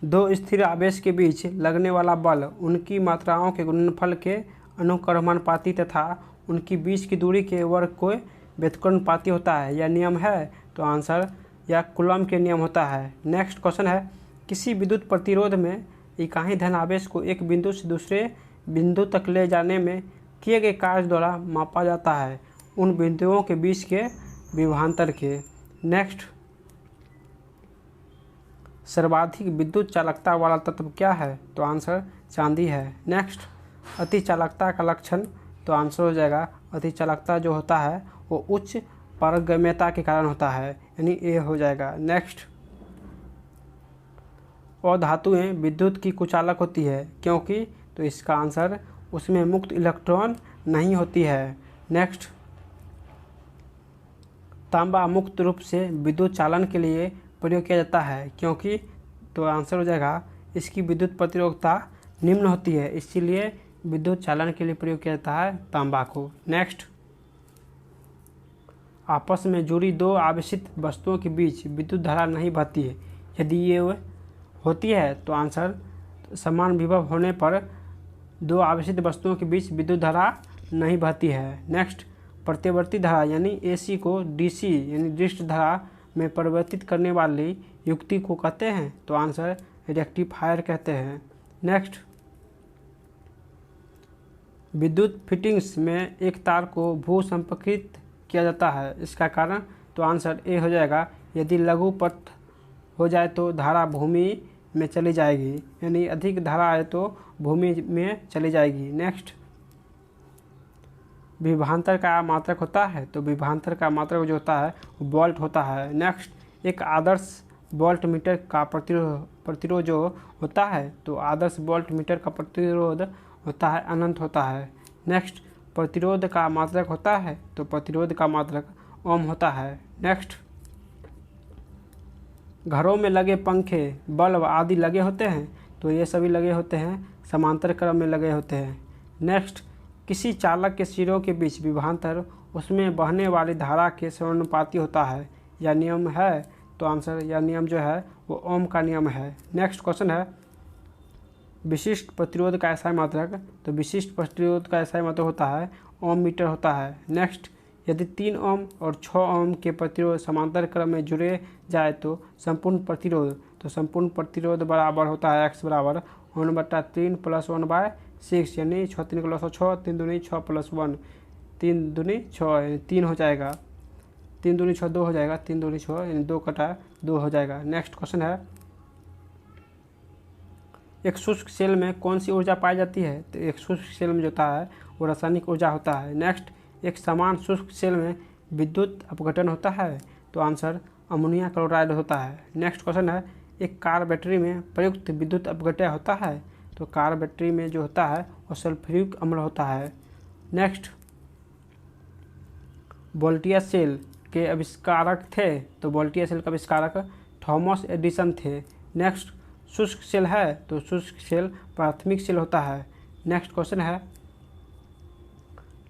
दो स्थिर आवेश के बीच लगने वाला बल उनकी मात्राओं के गुणनफल के अनुक्रमानुपाती तथा उनकी बीच की दूरी के वर्ग को व्युत्क्रमानुपाती होता है। यह नियम है तो आंसर या कूलम्ब के नियम होता है। नेक्स्ट क्वेश्चन है, किसी विद्युत प्रतिरोध में इकाई धन आवेश को एक बिंदु से दूसरे बिंदु तक ले जाने में किए गए कार्य द्वारा मापा जाता है उन बिंदुओं के बीच के विभवांतर के। नेक्स्ट, सर्वाधिक विद्युत चालकता वाला तत्व क्या है तो आंसर चांदी है। नेक्स्ट, अति चालकता का लक्षण तो आंसर हो जाएगा अति चालकता जो होता है वो उच्च पारगम्यता के कारण होता है, यानी ए हो जाएगा। नेक्स्ट, अधातुएं विद्युत की कुचालक होती है क्योंकि तो इसका आंसर उसमें मुक्त इलेक्ट्रॉन नहीं होती है। नेक्स्ट, तांबा मुक्त रूप से विद्युत चालन के लिए प्रयोग किया जाता है क्योंकि तो आंसर हो जाएगा इसकी विद्युत प्रतिरोधकता निम्न होती है, इसीलिए विद्युत चालन के लिए प्रयोग किया जाता है तांबा को। नेक्स्ट, आपस में जुड़ी दो आवेशित वस्तुओं के बीच विद्युत धारा नहीं बहती है, यदि ये होती है तो आंसर समान विभव होने पर दो आवेशित वस्तुओं के बीच विद्युत धारा नहीं बहती है। नेक्स्ट, प्रत्यावर्ती धारा यानी एसी को डीसी यानी डिस्ट धारा में परिवर्तित करने वाली युक्ति को कहते हैं तो आंसर रेक्टिफायर कहते हैं। नेक्स्ट, विद्युत फिटिंग्स में एक तार को भू संपर्कित किया जाता है, इसका कारण तो आंसर ए हो जाएगा यदि लघु पथ हो जाए तो धारा भूमि में चली जाएगी, यानी अधिक धारा आए तो भूमि में चली जाएगी। नेक्स्ट, विभवांतर का मात्रक होता है तो विभवांतर का मात्रक जो होता है वो वोल्ट होता है। नेक्स्ट, एक आदर्श वोल्ट मीटर का प्रतिरोध जो होता है तो आदर्श वोल्ट मीटर का प्रतिरोध होता है अनंत होता है। नेक्स्ट, प्रतिरोध का मात्रक होता है तो प्रतिरोध का मात्रक ओम होता है। नेक्स्ट, घरों में लगे पंखे बल्ब आदि लगे होते हैं तो ये सभी लगे होते हैं समांतर क्रम में लगे होते हैं। नेक्स्ट, किसी चालक के सिरों के बीच विभवांतर उसमें बहने वाली धारा के समानुपाती होता है, यह नियम है तो आंसर यह नियम जो है वो ओम का नियम है। नेक्स्ट क्वेश्चन है, विशिष्ट प्रतिरोध का एसआई मात्रक तो विशिष्ट प्रतिरोध का एसआई मात्रक होता है ओम मीटर होता है। नेक्स्ट, यदि 3 ओम और 6 ओम के प्रतिरोध समांतर क्रम में जुड़े जाए तो संपूर्ण प्रतिरोध बराबर होता है x बराबर 1/3 + 1/6 यानी 6 3 + 6 3 दूनी 6 + 1 3 दूनी 6 यानी 3 हो जाएगा, 3 दूनी 6 2 हो जाएगा, 3 दूनी 6 यानी 2 कटा 2 हो जाएगा। नेक्स्ट क्वेश्चन है, एक शुष्क सेल में कौन सी ऊर्जा पाई जाती है तो एक शुष्क सेल में जो होता है वो रासायनिक ऊर्जा होता है। नेक्स्ट, एक समान शुष्क सेल में विद्युत अपघटन होता है तो आंसर अमोनिया क्लोराइड होता है। नेक्स्ट क्वेश्चन है, एक कार बैटरी में प्रयुक्त विद्युत अपघटन होता है तो कार बैटरी में जो होता है वो सल्फ्यूरिक अम्ल होता है। नेक्स्ट, वोल्टिया सेल के आविष्कारक थे तो वोल्टिया सेल का आविष्कारक थॉमस एडिसन थे। नेक्स्ट, शुष्क सेल है तो शुष्क सेल प्राथमिक सेल होता है। नेक्स्ट क्वेश्चन है,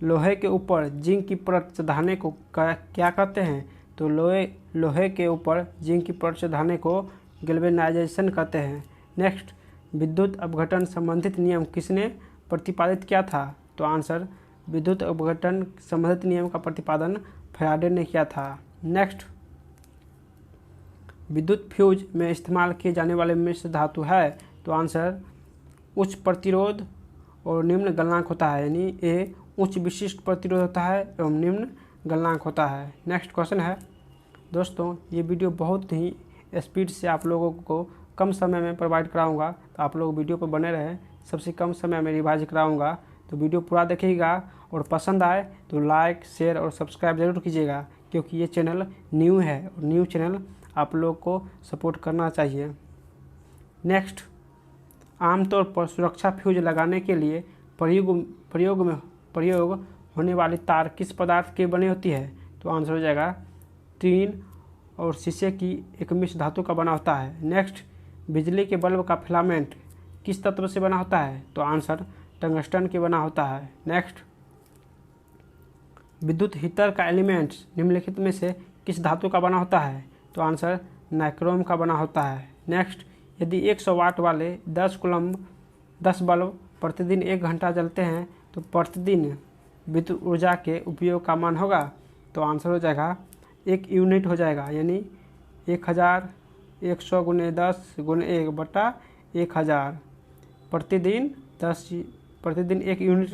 लोहे के ऊपर जिंक की परत चढ़ाने को क्या कहते हैं तो लोहे के ऊपर जिंक की परत चढ़ाने को गैल्वेनाइजेशन कहते हैं। नेक्स्ट, विद्युत अपघटन संबंधित नियम किसने प्रतिपादित किया था तो आंसर विद्युत अपघटन संबंधित नियम का प्रतिपादन फैराडे ने किया था। नेक्स्ट, विद्युत फ्यूज में इस्तेमाल किए जाने वाले मिश्र धातु है तो आंसर उच्च प्रतिरोध और निम्न गलनांक होता है, यानी ए उच्च विशिष्ट प्रतिरोध होता है एवं निम्न गलनांक होता है। नेक्स्ट क्वेश्चन है, दोस्तों ये वीडियो बहुत ही स्पीड से आप लोगों को कम समय में प्रोवाइड कराऊंगा तो आप लोग वीडियो पर बने रहें, सबसे कम समय में रिवाइज कराऊंगा तो वीडियो पूरा देखिएगा और पसंद आए तो लाइक शेयर और सब्सक्राइब ज़रूर कीजिएगा क्योंकि ये चैनल न्यू है और न्यू चैनल आप लोग को सपोर्ट करना चाहिए। नेक्स्ट, आमतौर पर सुरक्षा फ्यूज लगाने के लिए प्रयोग होने वाली तार किस पदार्थ के बनी होती है तो आंसर हो जाएगा टीन और शीशे की एक मिश्र धातु का बना होता है। नेक्स्ट, बिजली के बल्ब का फिलामेंट किस तत्व से बना होता है तो आंसर टंगस्टन के बना होता है। नेक्स्ट, विद्युत हीटर का एलिमेंट्स निम्नलिखित में से किस धातु का बना होता है तो आंसर नाइक्रोम का बना होता है। नेक्स्ट, यदि 100 वाट वाले 10 बल्ब प्रतिदिन 1 घंटा जलते हैं तो प्रतिदिन विद्युत ऊर्जा के उपयोग का मान होगा। तो आंसर हो जाएगा 1 यूनिट हो जाएगा, यानी 1000 100 × 10 × 1/1000 प्रतिदिन 1 यूनिट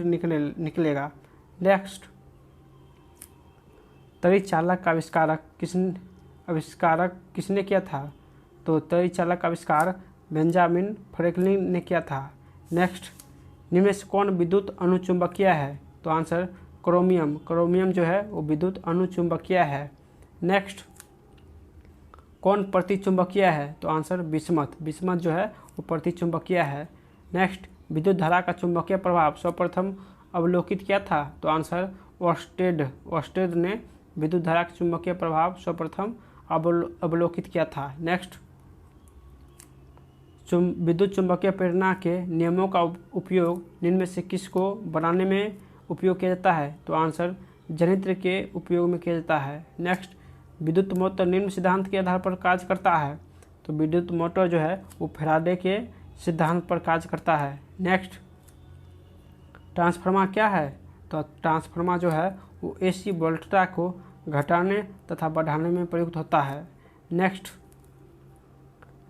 निकलेगा। नेक्स्ट, तरी चालक का आविष्कारक किसने किया था? तो तरी चालक का आविष्कार बेंजामिन फ्रैंकलिन ने किया था। नेक्स्ट, निम्न में से कौन विद्युत अनुचुंबकीय है? तो आंसर क्रोमियम जो है वो विद्युत अनुचुंबकीय है। नेक्स्ट, कौन प्रतिचुंबकीय है? तो आंसर बिस्मथ जो है वो प्रतिचुंबकीय है। नेक्स्ट, विद्युत धारा का चुंबकीय प्रभाव सर्वप्रथम अवलोकित किया था? तो आंसर ओर्स्टेड ने विद्युत धारा का चुंबकीय प्रभाव सर्वप्रथम अवलोकित किया था। नेक्स्ट, विद्युत चुंबकीय प्रेरणा के नियमों का उपयोग निम्न में से किसको बनाने में उपयोग किया जाता है? तो आंसर जनित्र के उपयोग में किया जाता है। नेक्स्ट, विद्युत मोटर निम्न सिद्धांत के आधार पर कार्य करता है? तो विद्युत मोटर जो है वो फैराडे के सिद्धांत पर कार्य करता है। नेक्स्ट, ट्रांसफार्मर क्या है? तो ट्रांसफार्मर जो है वो AC वोल्टता को घटाने तथा बढ़ाने में प्रयुक्त होता है। नेक्स्ट,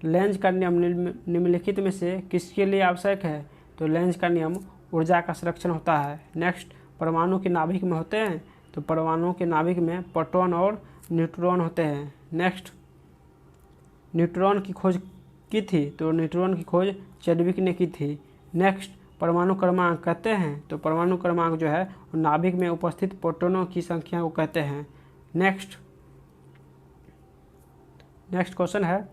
लेंज का नियम निम्नलिखित में से किसके लिए आवश्यक है? तो लेंज का नियम ऊर्जा का संरक्षण होता है। नेक्स्ट, परमाणु के नाभिक में होते हैं? तो परमाणु के नाभिक में प्रोटॉन और न्यूट्रॉन होते हैं। नेक्स्ट, न्यूट्रॉन की खोज की थी? तो न्यूट्रॉन की खोज चैडविक ने की थी। नेक्स्ट, परमाणु क्रमांक कहते हैं? तो परमाणु क्रमांक जो है नाभिक में उपस्थित प्रोटॉनों की संख्या को कहते हैं। नेक्स्ट क्वेश्चन है,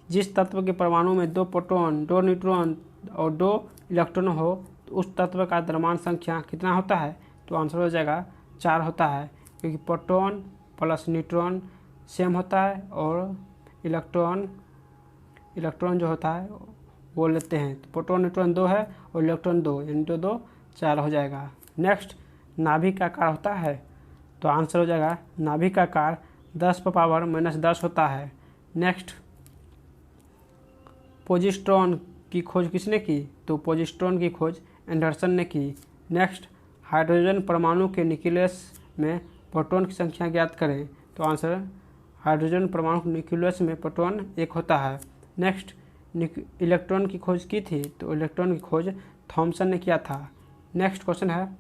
जिस तत्व के परमाणु में 2 प्रोटॉन 2 न्यूट्रॉन और 2 इलेक्ट्रॉन हो तो उस तत्व का द्रव्यमान संख्या कितना होता है? तो आंसर हो जाएगा 4 होता है, क्योंकि प्रोटॉन प्लस न्यूट्रॉन सेम होता है और इलेक्ट्रॉन जो होता है वो लेते हैं। तो प्रोटॉन न्यूट्रॉन 2 है और इलेक्ट्रॉन 2, यानी 2 2 4 हो जाएगा। नेक्स्ट, नाभिक का आकार होता है? तो आंसर हो जाएगा नाभिक का आकार 10⁻⁻10 होता है। नेक्स्ट, पोजिट्रॉन की खोज किसने की? तो पोजिट्रॉन की खोज एंडरसन ने की। नेक्स्ट, हाइड्रोजन परमाणु के न्यूक्लियस में प्रोटॉन की संख्या ज्ञात करें? तो आंसर हाइड्रोजन परमाणु के न्यूक्लियस में प्रोटॉन 1 होता है। नेक्स्ट, इलेक्ट्रॉन की खोज की थी? तो इलेक्ट्रॉन की खोज थॉमसन ने किया था। नेक्स्ट क्वेश्चन है,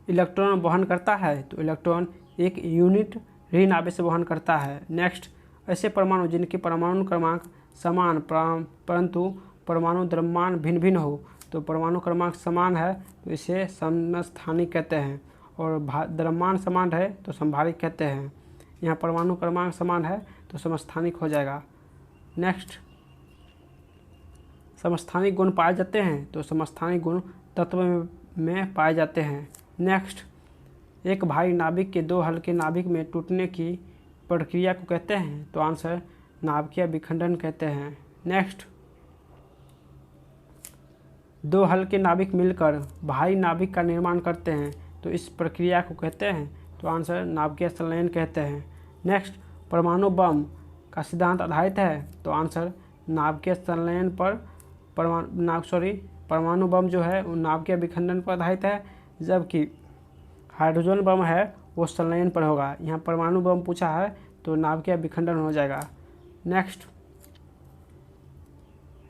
इलेक्ट्रॉन वहन करता है? तो इलेक्ट्रॉन 1 यूनिट ऋण आवेश वहन करता है। नेक्स्ट, ऐसे परमाणु जिनके परमाणु क्रमांक समान परंतु परमाणु द्रव्यमान भिन्न भिन्न हो, तो परमाणु क्रमांक समान है तो इसे समस्थानिक कहते हैं, और द्रव्यमान समान है तो संभारिक कहते हैं। यहाँ परमाणु क्रमांक समान है तो समस्थानिक हो जाएगा। नेक्स्ट, समस्थानिक गुण पाए जाते हैं? तो समस्थानिक गुण तत्व में पाए जाते हैं। नेक्स्ट, एक भारी नाभिक के 2 हल्के नाभिक में टूटने की प्रक्रिया को कहते हैं? तो आंसर नाभिकीय विखंडन कहते हैं। नेक्स्ट, 2 हल्के नाभिक मिलकर भारी नाभिक का निर्माण करते हैं तो इस प्रक्रिया को कहते हैं? तो आंसर नाभिकीय संलयन कहते हैं। नेक्स्ट, परमाणु बम का सिद्धांत आधारित है? तो आंसर नाभिकीय संलयन पर परमाणु बम जो है वो नाभिकीय विखंडन पर आधारित है, जबकि हाइड्रोजन बम है वो संलयन पर होगा। यहाँ परमाणु बम पूछा है तो नाभिकीय विखंडन हो जाएगा। नेक्स्ट,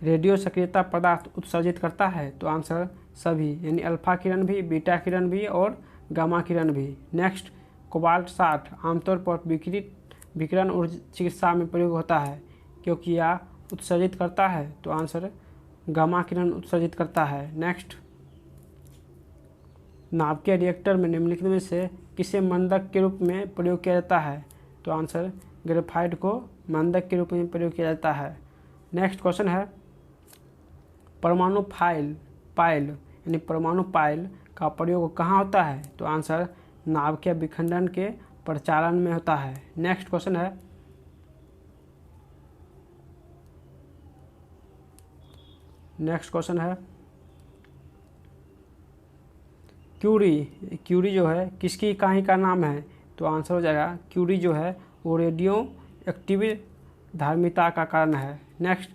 रेडियो सक्रियता पदार्थ उत्सर्जित करता है? तो आंसर सभी, यानी अल्फा किरण भी, बीटा किरण भी और गामा किरण भी। नेक्स्ट, कोबाल्ट 60 आमतौर पर विकिरण ऊर्जा चिकित्सा में प्रयोग होता है क्योंकि यह उत्सर्जित करता है? तो आंसर गामा किरण उत्सर्जित करता है। नेक्स्ट, नाभिकीय रिएक्टर में निम्नलिखित में से किसे मंदक के रूप में प्रयोग किया जाता है? तो आंसर ग्रेफाइट को मंदक के रूप में प्रयोग किया जाता है। नेक्स्ट क्वेश्चन है, परमाणु पाइल यानी परमाणु पाइल का प्रयोग कहाँ होता है? तो आंसर नाभिकीय विखंडन के प्रचालन में होता है। नेक्स्ट क्वेश्चन है, क्यूरी जो है किसकी इकाई का नाम है? तो आंसर हो जाएगा क्यूरी जो है वो रेडियो एक्टिव धार्मिकता का कारण है। नेक्स्ट,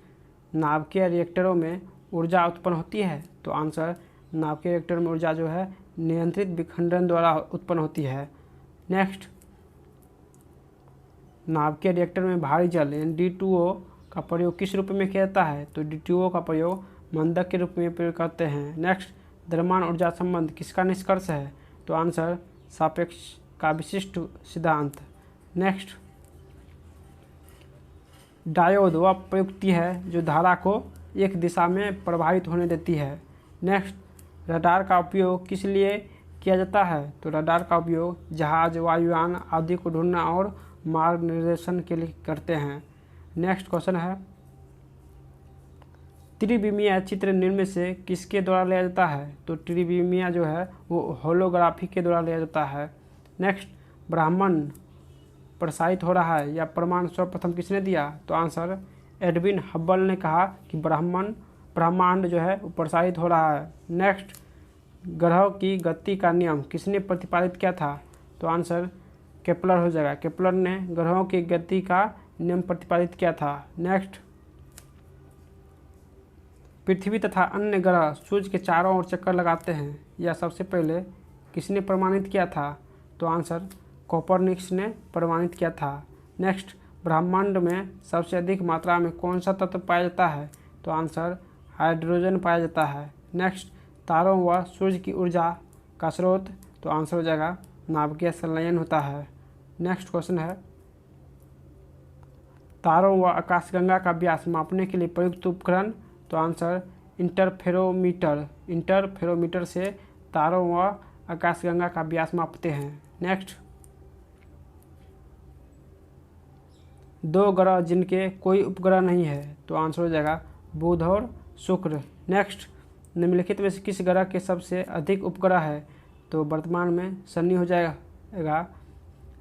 नाभिकीय रिएक्टरों में ऊर्जा उत्पन्न होती है। तो आंसर नाभिकीय रिएक्टर में ऊर्जा जो है नियंत्रित विखंडन द्वारा उत्पन्न होती है। नेक्स्ट, नाभिकीय रिएक्टर में भारी जल यानी D2O का प्रयोग किस रूप में किया जाता है? तो D2O का प्रयोग मंदक के रूप में प्रयोग करते हैं। नेक्स्ट, द्रव्यमान ऊर्जा संबंध किसका निष्कर्ष है? तो आंसर सापेक्ष का विशिष्ट सिद्धांत। नेक्स्ट, डायोड वह प्रयुक्ति है जो धारा को एक दिशा में प्रवाहित होने देती है। नेक्स्ट, रडार का उपयोग किस लिए किया जाता है? तो रडार का उपयोग जहाज, वायुयान आदि को ढूंढना और मार्ग निर्देशन के लिए करते हैं। नेक्स्ट क्वेश्चन है, त्रिविमीय चित्र निम्न में से किसके द्वारा लिया जाता है? तो त्रिविमीय जो है वो होलोग्राफी के द्वारा लिया जाता है। नेक्स्ट, ब्रह्मांड प्रसारित हो रहा है या प्रमाण सर्वप्रथम किसने दिया? तो आंसर एडविन हब्बल ने कहा कि ब्रह्मांड जो है वो प्रसारित हो रहा है। नेक्स्ट, ग्रहों की गति का नियम किसने प्रतिपादित किया था? तो आंसर केपलर हो जाएगा। केपलर ने ग्रहों की गति का नियम प्रतिपादित किया था। नेक्स्ट, पृथ्वी तथा अन्य ग्रह सूर्य के चारों ओर चक्कर लगाते हैं, यह सबसे पहले किसने प्रमाणित किया था? तो आंसर कोपरनिकस ने प्रमाणित किया था। नेक्स्ट, ब्रह्मांड में सबसे अधिक मात्रा में कौन सा तत्व पाया जाता है? तो आंसर हाइड्रोजन पाया जाता है। नेक्स्ट, तारों व सूर्य की ऊर्जा का स्रोत? तो आंसर हो जाएगा नाभिकीय संलयन होता है। नेक्स्ट क्वेश्चन है, तारों व आकाशगंगा का व्यास मापने के लिए प्रयुक्त उपकरण? तो आंसर इंटरफेरोमीटर से तारों व आकाशगंगा का व्यास मापते हैं। नेक्स्ट, दो ग्रह जिनके कोई उपग्रह नहीं है? तो आंसर हो जाएगा बुध और शुक्र। नेक्स्ट, निम्नलिखित में से किस ग्रह के सबसे अधिक उपग्रह है? तो वर्तमान में शनि हो जाएगा।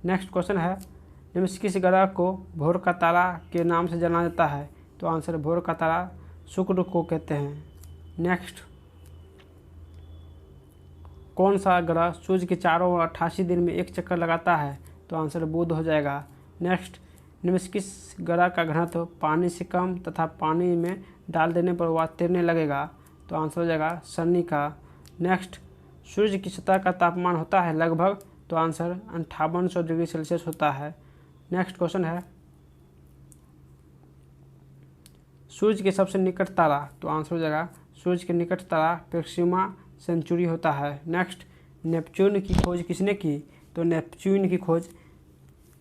नेक्स्ट क्वेश्चन है, निम्न से किस ग्रह को भोर का तारा के नाम से जाना जाता है? तो आंसर भोर का तारा शुक्र को कहते हैं। नेक्स्ट, कौन सा ग्रह सूर्य के चारों ओर 88 दिन में एक चक्कर लगाता है? तो आंसर बुध हो जाएगा। नेक्स्ट, निम्न से किस ग्रह का घनत्व पानी से कम तथा पानी में डाल देने पर वह तैरने लगेगा? तो आंसर हो जाएगा शनि का। नेक्स्ट, सूर्य की सतह का तापमान होता है लगभग? तो आंसर 5800 डिग्री सेल्सियस होता है। नेक्स्ट क्वेश्चन है, सूर्य के सबसे निकट तारा? तो आंसर हो जाएगा सूर्य के निकट तारा प्रोक्सिमा सेंचुरी होता है। नेक्स्ट, नेपच्यून की खोज किसने की? तो नेपच्यून की खोज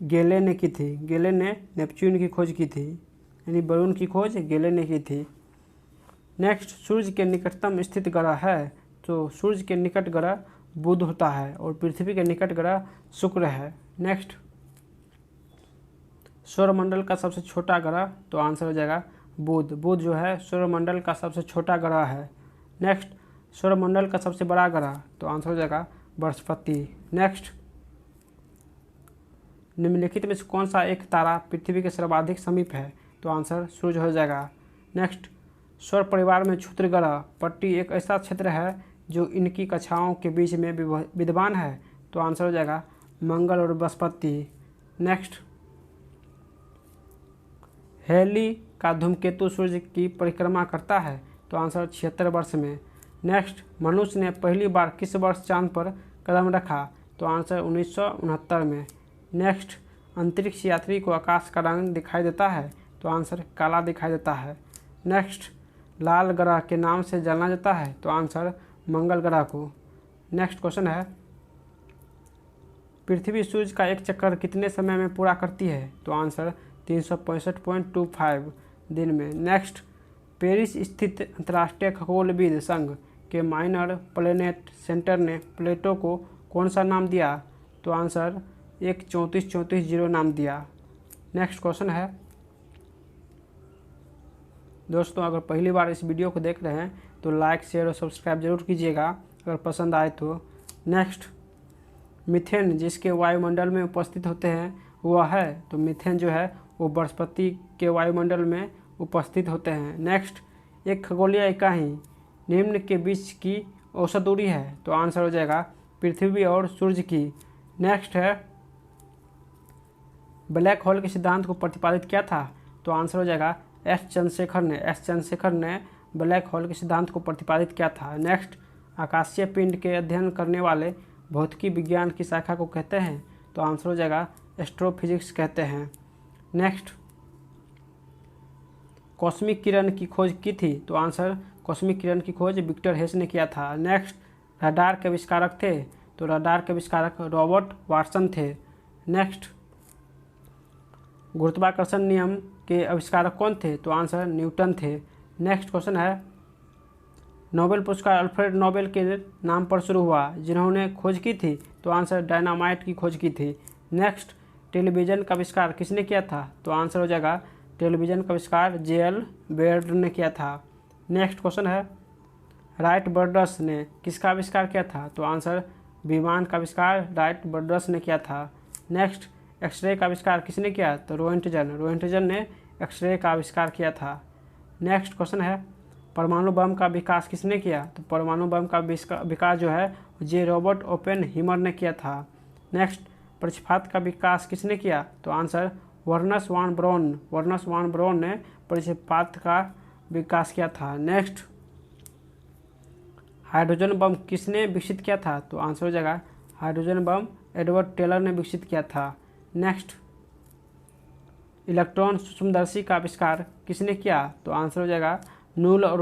गेले ने की थी। गेले ने नेपच्यून की खोज की थी, यानी वरुण की खोज गेले ने की थी। नेक्स्ट, सूर्य के निकटतम स्थित ग्रह है? तो सूर्य के निकट ग्रह बुध होता है और पृथ्वी के निकट ग्रह शुक्र है। नेक्स्ट, सौरमंडल का सबसे छोटा ग्रह? तो आंसर हो जाएगा बुध। बुध जो है सौरमंडल का सबसे छोटा ग्रह है। नेक्स्ट, सौरमंडल का सबसे बड़ा ग्रह? तो आंसर हो जाएगा बृहस्पति। नेक्स्ट, निम्नलिखित में से कौन सा एक तारा पृथ्वी के सर्वाधिक समीप है? तो आंसर सूर्य हो जाएगा। नेक्स्ट, सौर परिवार में क्षुद्र ग्रह पट्टी एक ऐसा क्षेत्र है जो इनकी कक्षाओं के बीच में विद्यमान है? तो आंसर हो जाएगा मंगल और बृहस्पति। नेक्स्ट, हेली का धूमकेतु सूर्य की परिक्रमा करता है? तो आंसर 76 वर्ष में। नेक्स्ट, मनुष्य ने पहली बार किस वर्ष चांद पर कदम रखा? तो आंसर 1969 में। नेक्स्ट, अंतरिक्ष यात्री को आकाश का रंग दिखाई देता है? तो आंसर काला दिखाई देता है। नेक्स्ट, लाल ग्रह के नाम से जाना जाता है? तो आंसर मंगल ग्रह को। नेक्स्ट क्वेश्चन है, पृथ्वी सूर्य का एक चक्कर कितने समय में पूरा करती है? तो आंसर 365.25 दिन में। नेक्स्ट, पेरिस स्थित अंतर्राष्ट्रीय खगोलविद संघ के माइनर प्लेनेट सेंटर ने प्लेटो को कौन सा नाम दिया? तो आंसर 13440 नाम दिया। नेक्स्ट क्वेश्चन है, दोस्तों अगर पहली बार इस वीडियो को देख रहे हैं तो लाइक शेयर और सब्सक्राइब जरूर कीजिएगा अगर पसंद आए तो। नेक्स्ट, मीथेन जिसके वायुमंडल में उपस्थित होते हैं वह है? तो मीथेन जो है वो बृहस्पति के वायुमंडल में उपस्थित होते हैं। नेक्स्ट, एक खगोलीय इकाई निम्न के बीच की औसत दूरी है? तो आंसर हो जाएगा पृथ्वी और सूर्य की। नेक्स्ट है, ब्लैक होल के सिद्धांत को प्रतिपादित किया था? तो आंसर हो जाएगा एस चंद्रशेखर ने ब्लैक होल के सिद्धांत को प्रतिपादित किया था। नेक्स्ट, आकाशीय पिंड के अध्ययन करने वाले भौतिकी विज्ञान की शाखा को कहते हैं, तो आंसर हो जाएगा एस्ट्रोफिजिक्स कहते हैं। नेक्स्ट, कॉस्मिक किरण की खोज की थी, तो आंसर कॉस्मिक किरण की खोज विक्टर हेस ने किया था। नेक्स्ट, रडार के आविष्कारक थे, तो रडार के आविष्कारक रॉबर्ट वाटसन थे। नेक्स्ट, गुरुत्वाकर्षण नियम के आविष्कारक कौन थे, तो आंसर न्यूटन थे। नेक्स्ट क्वेश्चन है, नोबेल पुरस्कार अल्फ्रेड नोबेल के नाम पर शुरू हुआ, जिन्होंने खोज की थी, तो आंसर डायनामाइट की खोज की थी। नेक्स्ट, टेलीविज़न का आविष्कार किसने किया था, तो आंसर हो जाएगा टेलीविज़न का आविष्कार जे.एल. बेयर ने किया था। नेक्स्ट क्वेश्चन है, राइट ब्रदर्स ने किसका आविष्कार किया था, तो आंसर विमान का आविष्कार राइट ब्रदर्स ने किया था। नेक्स्ट, एक्सरे का आविष्कार किसने किया, तो रोएंटजन ने एक्सरे का आविष्कार किया था। नेक्स्ट क्वेश्चन है, परमाणु बम का विकास किसने किया, तो परमाणु बम का विकास जो है जे. रॉबर्ट ओपेनहीमर ने किया था। नेक्स्ट, पक्षपात का विकास किसने किया, तो आंसर वर्नस वान ब्रॉन ने पक्षपात का विकास किया था। नेक्स्ट, हाइड्रोजन बम किसने विकसित किया था, तो आंसर हो जाएगा हाइड्रोजन बम एडवर्ड टेलर ने विकसित किया था। नेक्स्ट, इलेक्ट्रॉन सूक्ष्मदर्शी का आविष्कार किसने किया, तो आंसर हो जाएगा नूल और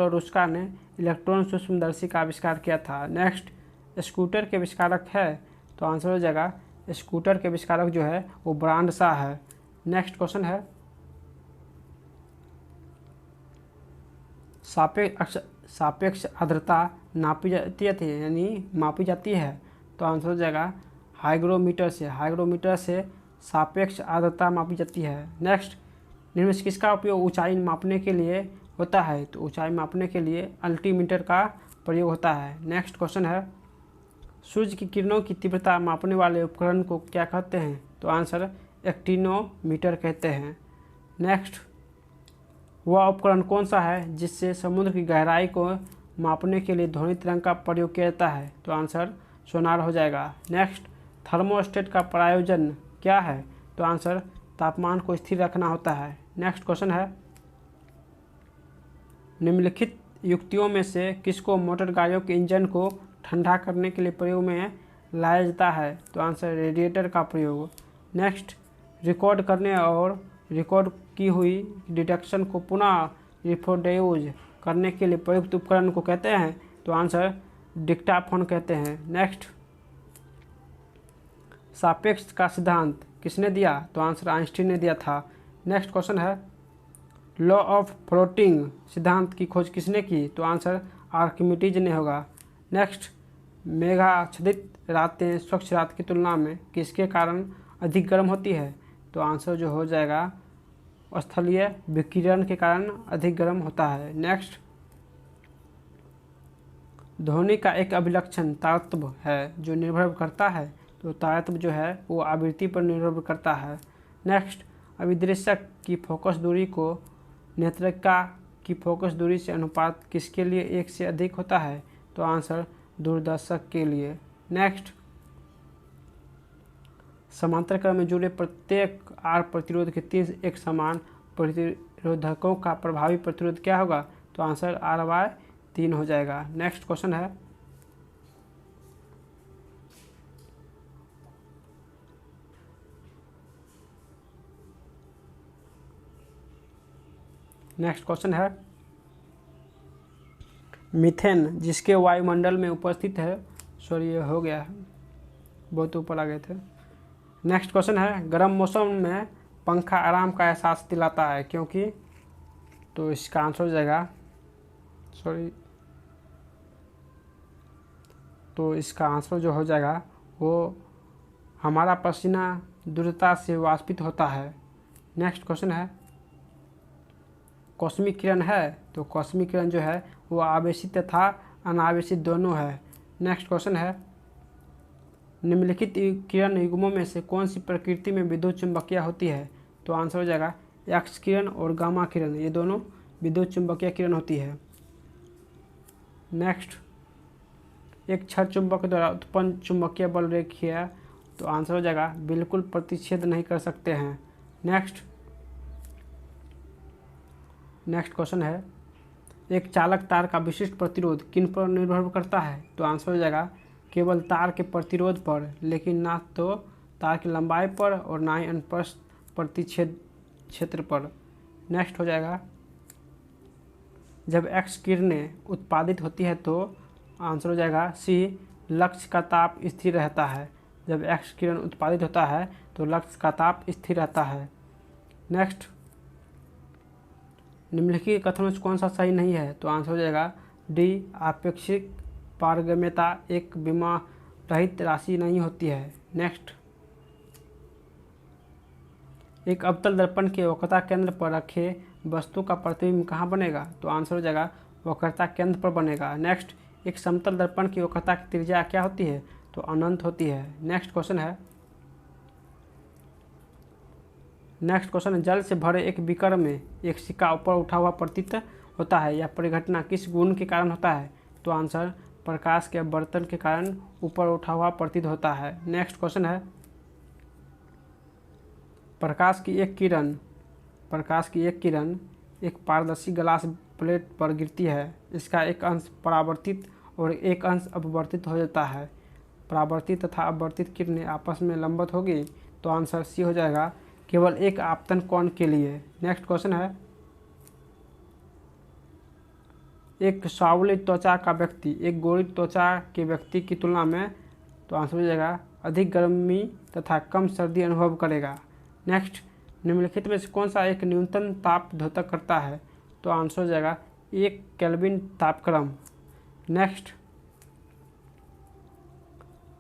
रोस्का ने इलेक्ट्रॉन सूक्ष्मदर्शी का आविष्कार किया था। नेक्स्ट, स्कूटर के आविष्कारक है, तो आंसर हो जाएगा स्कूटर के आविष्कारक जो है वो ब्रांड-शा है। नेक्स्ट क्वेश्चन है, सापेक्ष आर्द्रता नापी जाती है यानी मापी जाती है, तो आंसर हो जाएगा हाइग्रोमीटर से सापेक्ष आर्द्रता मापी जाती है। नेक्स्ट, निम्न से किसका उपयोग ऊंचाई मापने के लिए होता है, तो ऊंचाई मापने के लिए अल्टीमीटर का प्रयोग होता है। नेक्स्ट क्वेश्चन है, सूर्य की किरणों की तीव्रता मापने वाले उपकरण को क्या कहते हैं, तो आंसर एक्टिनोमीटर कहते हैं। नेक्स्ट, वह उपकरण कौन सा है जिससे समुद्र की गहराई को मापने के लिए ध्वनि तरंग का प्रयोग किया जाता है, तो आंसर सोनार हो जाएगा। नेक्स्ट, थर्मोस्टेट का प्रयोजन क्या है, तो आंसर तापमान को स्थिर रखना होता है। नेक्स्ट क्वेश्चन है, निम्नलिखित युक्तियों में से किसको मोटर गाड़ियों के इंजन को ठंडा करने के लिए प्रयोग में लाया जाता है, तो आंसर रेडिएटर का प्रयोग। नेक्स्ट, रिकॉर्ड करने और रिकॉर्ड की हुई डिटेक्शन को पुनः रिप्रोड्यूस करने के लिए प्रयुक्त उपकरण को कहते हैं, तो आंसर डिक्टाफोन कहते हैं। नेक्स्ट, सापेक्ष का सिद्धांत किसने दिया, तो आंसर आइंस्टीन ने दिया था। नेक्स्ट क्वेश्चन है, लॉ ऑफ फ्लोटिंग सिद्धांत की खोज किसने की, तो आंसर आर्किमिडीज ने होगा। नेक्स्ट, मेघाच्छादित रातें स्वच्छ रात की तुलना में किसके कारण अधिक गर्म होती है, तो आंसर जो हो जाएगा स्थलीय विकिरण के कारण अधिक गर्म होता है। नेक्स्ट, ध्वनि का एक अभिलक्षण तारतम्य है जो निर्भर करता है, तो तारतम्य जो है वो आवृत्ति पर निर्भर करता है। नेक्स्ट, अभिदृश्यक की फोकस दूरी को नेत्रिका की फोकस दूरी से अनुपात किसके लिए 1 से अधिक होता है, तो आंसर दूरदर्शक के लिए। नेक्स्ट, समांतर क्रम में जुड़े प्रत्येक आर प्रतिरोध के 3 एक समान प्रतिरोधकों का प्रभावी प्रतिरोध क्या होगा, तो आंसर R/3 हो जाएगा। नेक्स्ट क्वेश्चन है, मीथेन जिसके वायुमंडल में उपस्थित है, सॉरी ये हो गया है, बहुत ऊपर आ गए थे। नेक्स्ट क्वेश्चन है, गर्म मौसम में पंखा आराम का एहसास दिलाता है क्योंकि, तो इसका आंसर हो जाएगा तो इसका आंसर जो हो जाएगा वो हमारा पसीना द्रुतता से वाष्पित होता है। नेक्स्ट क्वेश्चन है, कॉस्मिक किरण है, तो कॉस्मिक किरण जो है वो आवेशित तथा अनावेशित दोनों है। नेक्स्ट क्वेश्चन है, निम्नलिखित किरण युग्मों में से कौन सी प्रकृति में विद्युत चुंबकीय होती है, तो आंसर हो जाएगा एक्स किरण और गामा किरण, ये दोनों विद्युत चुंबकीय किरण होती है। नेक्स्ट, एक क्षण चुंबक द्वारा उत्पन्न चुंबकीय बल रेखीय, तो आंसर हो जाएगा बिल्कुल प्रतिच्छेद नहीं कर सकते हैं। नेक्स्ट, नेक्स्ट क्वेश्चन है, एक चालक तार का विशिष्ट प्रतिरोध किन पर निर्भर करता है? तो आंसर हो जाएगा केवल तार के प्रतिरोध पर, लेकिन ना तो तार की लंबाई पर और ना ही अनुप्रस्थ प्रतिच्छेद क्षेत्र पर। नेक्स्ट हो जाएगा, जब एक्स किरणें उत्पादित होती है तो आंसर हो जाएगा सी, लक्ष्य का ताप स्थिर रहता है। जब एक्स किरण उत्पादित होता है तो लक्ष्य का ताप स्थिर रहता है। नेक्स्ट, निम्नलिखित कथनों में कौन सा सही नहीं है? तो आंसर हो जाएगा डी, आपेक्षिक पारगम्यता एक विमा रहित राशि नहीं होती है। नेक्स्ट, एक अवतल दर्पण के वक्रता केंद्र पर रखे वस्तु का प्रतिबिंब कहाँ बनेगा? तो आंसर हो जाएगा वक्रता केंद्र पर बनेगा। नेक्स्ट, एक समतल दर्पण की वक्रता की त्रिज्या क्या होती है? तो अनंत होती है। नेक्स्ट क्वेश्चन है, जल से भरे एक बीकर में एक सिक्का ऊपर उठा हुआ प्रतीत होता है। यह परिघटना किस गुण के कारण होता है? तो आंसर प्रकाश के अपवर्तन के कारण ऊपर उठा हुआ प्रतीत होता है। नेक्स्ट क्वेश्चन है, प्रकाश की एक किरण एक पारदर्शी ग्लास प्लेट पर गिरती है। इसका एक अंश परावर्तित और एक अंश अपवर्तित हो जाता है। परावर्तित तथा अपवर्तित किरणें आपस में लंबवत होगी। तो आंसर सी हो जाएगा केवल एक आपतन कोण के लिए। नेक्स्ट क्वेश्चन है, एक सांवली त्वचा का व्यक्ति एक गोरी त्वचा के व्यक्ति की तुलना में, तो आंसर हो जाएगा अधिक गर्मी तथा कम सर्दी अनुभव करेगा। नेक्स्ट, निम्नलिखित में से कौन सा एक न्यूनतम ताप द्योतक करता है? तो आंसर हो जाएगा 1 केल्विन तापक्रम। नेक्स्ट,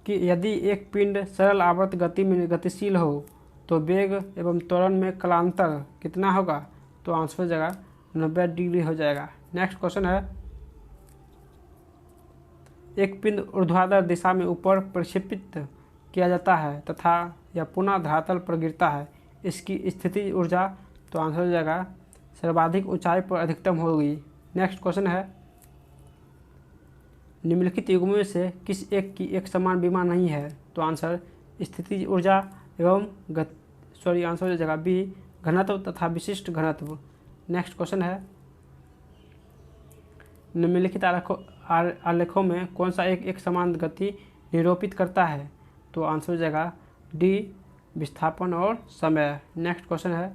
कि यदि एक पिंड सरल आवर्त गति में गतिशील हो तो वेग एवं त्वरण में कालांतर कितना होगा? तो आंसर हो जाएगा 90 डिग्री हो जाएगा। नेक्स्ट क्वेश्चन है, एक पिंड ऊर्ध्वाधर दिशा में ऊपर प्रक्षेपित किया जाता है तथा यह पुनः धरातल पर गिरता है। इसकी स्थितिज ऊर्जा, तो आंसर हो जाएगा सर्वाधिक ऊंचाई पर अधिकतम होगी। नेक्स्ट क्वेश्चन है, निम्नलिखित युग्मों में से किस एक की एक समान विमा नहीं है? तो आंसर स्थितिज ऊर्जा एवं आंसर हो जाएगा बी, घनत्व तथा विशिष्ट घनत्व। नेक्स्ट क्वेश्चन है, निम्नलिखित आलेखों में कौन सा एक समान गति निरूपित करता है? तो आंसर हो जाएगा डी, विस्थापन और समय। नेक्स्ट क्वेश्चन है,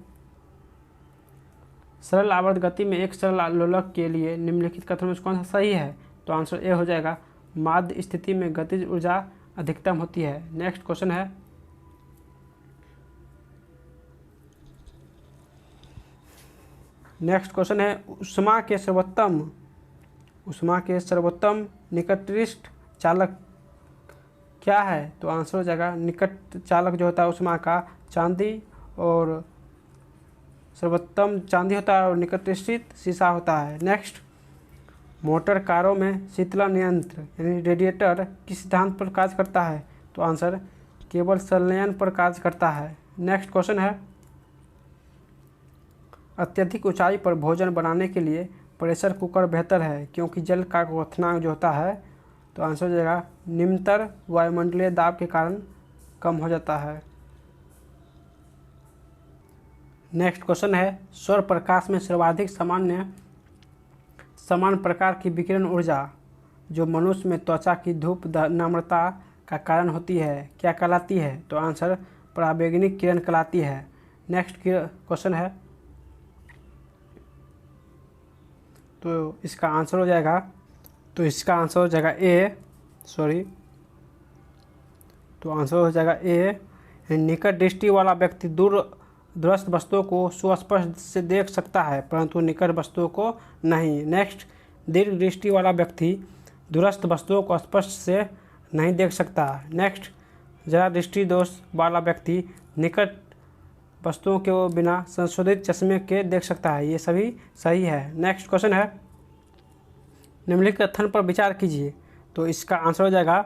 सरल आवर्त गति में एक सरल लोलक के लिए निम्नलिखित कथनों में कौन सा सही है? तो आंसर ए हो जाएगा माध्य स्थिति में गतिज ऊर्जा अधिकतम होती है। नेक्स्ट क्वेश्चन है, उष्मा के सर्वोत्तम निकटस्थ चालक क्या है? तो आंसर हो जाएगा निकट चालक जो होता है उष्मा का चांदी, और सर्वोत्तम चांदी होता है और निकटस्थ शीशा होता है। नेक्स्ट, मोटर कारों में शीतलन यंत्र यानी रेडिएटर किस सिद्धांत पर कार्य करता है? तो आंसर केवल संलयन पर कार्य करता है। नेक्स्ट क्वेश्चन है, अत्यधिक ऊंचाई पर भोजन बनाने के लिए प्रेशर कुकर बेहतर है क्योंकि जल का क्वथनांक जो होता है, तो आंसर हो जाएगा निम्नतर वायुमंडलीय दाब के कारण कम हो जाता है। नेक्स्ट क्वेश्चन है, सौर प्रकाश में सर्वाधिक समान प्रकार की विकिरण ऊर्जा जो मनुष्य में त्वचा की धूप नम्रता का कारण होती है क्या कहलाती है? तो आंसर पराबैंगनी किरण कहलाती है। नेक्स्ट क्वेश्चन है, तो इसका आंसर हो जाएगा ए, निकट दृष्टि वाला व्यक्ति दूरस्थ वस्तुओं को सुस्पष्ट से देख सकता है परंतु निकट वस्तुओं को नहीं। नेक्स्ट, दीर्घ दृष्टि वाला व्यक्ति दूरस्थ वस्तुओं को स्पष्ट से नहीं देख सकता। नेक्स्ट, जरा दृष्टि दोष वाला व्यक्ति निकट वस्तुओं के बिना संशोधित चश्मे के देख सकता है। ये सभी सही है। नेक्स्ट क्वेश्चन है, निम्नलिखित कथन पर विचार कीजिए। तो इसका आंसर हो जाएगा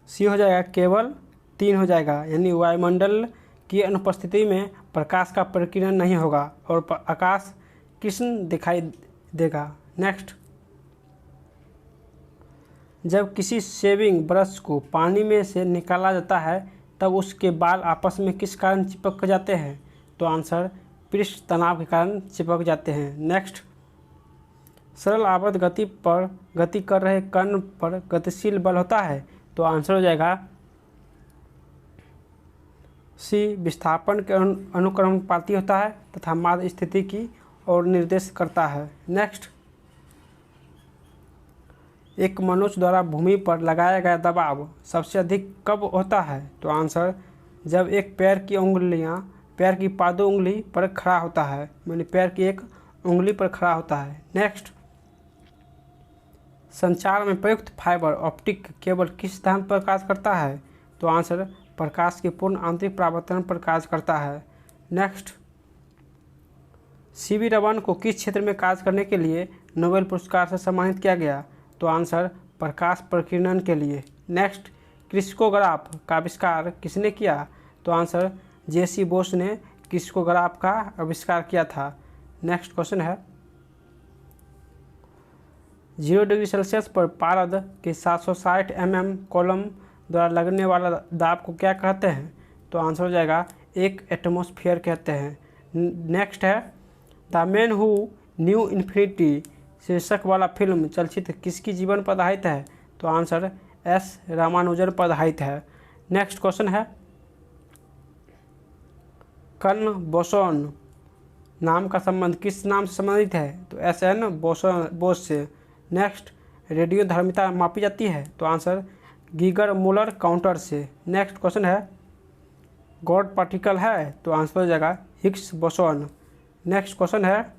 सी हो जाएगा केवल 3 हो जाएगा, यानी वायुमंडल की अनुपस्थिति में प्रकाश का प्रकीर्णन नहीं होगा और आकाश कृष्ण दिखाई देगा। नेक्स्ट, जब किसी शेविंग ब्रश को पानी में से निकाला जाता है तब उसके बाल आपस में किस कारण चिपक जाते हैं? तो आंसर पृष्ठ तनाव के कारण चिपक जाते हैं। नेक्स्ट, सरल आवर्त गति पर गति कर रहे कण पर गतिशील बल होता है। तो आंसर हो जाएगा सी, विस्थापन के अनुक्रमानुपाती होता है तथा माध्य स्थिति की ओर निर्देश करता है। नेक्स्ट, एक मनुष्य द्वारा भूमि पर लगाया गया दबाव सबसे अधिक कब होता है। तो आंसर, जब एक पैर की पादों उंगली पर खड़ा होता है, यानी पैर की एक उंगली पर खड़ा होता है। नेक्स्ट, संचार में प्रयुक्त फाइबर ऑप्टिक केबल किस सिद्धांत पर कार्य करता है। तो आंसर, प्रकाश के पूर्ण आंतरिक परावर्तन पर कार्य करता है। नेक्स्ट, सीवी रमन को किस क्षेत्र में कार्य करने के लिए नोबेल पुरस्कार से सम्मानित किया गया। तो आंसर, प्रकाश प्रकीर्णन के लिए। नेक्स्ट, क्रिस्कोग्राफ का आविष्कार किसने किया। तो आंसर, जेसी बोस ने क्रिस्कोग्राफ का आविष्कार किया था। नेक्स्ट क्वेश्चन है, 0 डिग्री सेल्सियस पर पारद के 760 mm कॉलम द्वारा लगने वाला दाब को क्या कहते हैं। तो आंसर हो जाएगा एक एटमॉस्फेयर कहते हैं। नेक्स्ट है, the man who knew infinity शीर्षक वाला फिल्म चलचित्र किसकी जीवन पर आधारित है। तो आंसर, एस रामानुजन पर आधारित है। नेक्स्ट क्वेश्चन है, कर्ण बोसोन नाम का संबंध किस नाम से संबंधित है। तो SN बोस से। नेक्स्ट, रेडियो धर्मिता मापी जाती है। तो आंसर, गीगर मूलर काउंटर से। नेक्स्ट क्वेश्चन है, गॉड पार्टिकल है। तो आंसर हो जाएगा हिग्स बोसोन। नेक्स्ट क्वेश्चन है,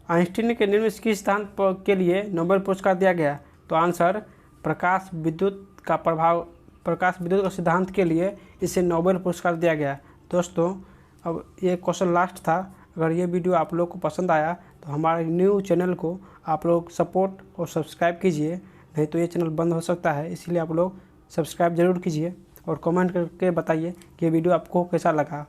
आइंस्टीन के निम्न किस सिद्धांत के लिए नोबेल पुरस्कार दिया गया। तो आंसर, प्रकाश विद्युत का सिद्धांत के लिए इसे नोबेल पुरस्कार दिया गया। दोस्तों, अब ये क्वेश्चन लास्ट था। अगर ये वीडियो आप लोग को पसंद आया तो हमारे न्यू चैनल को आप लोग सपोर्ट और सब्सक्राइब कीजिए, नहीं तो ये चैनल बंद हो सकता है। इसीलिए आप लोग सब्सक्राइब ज़रूर कीजिए और कमेंट करके बताइए कि ये वीडियो आपको कैसा लगा।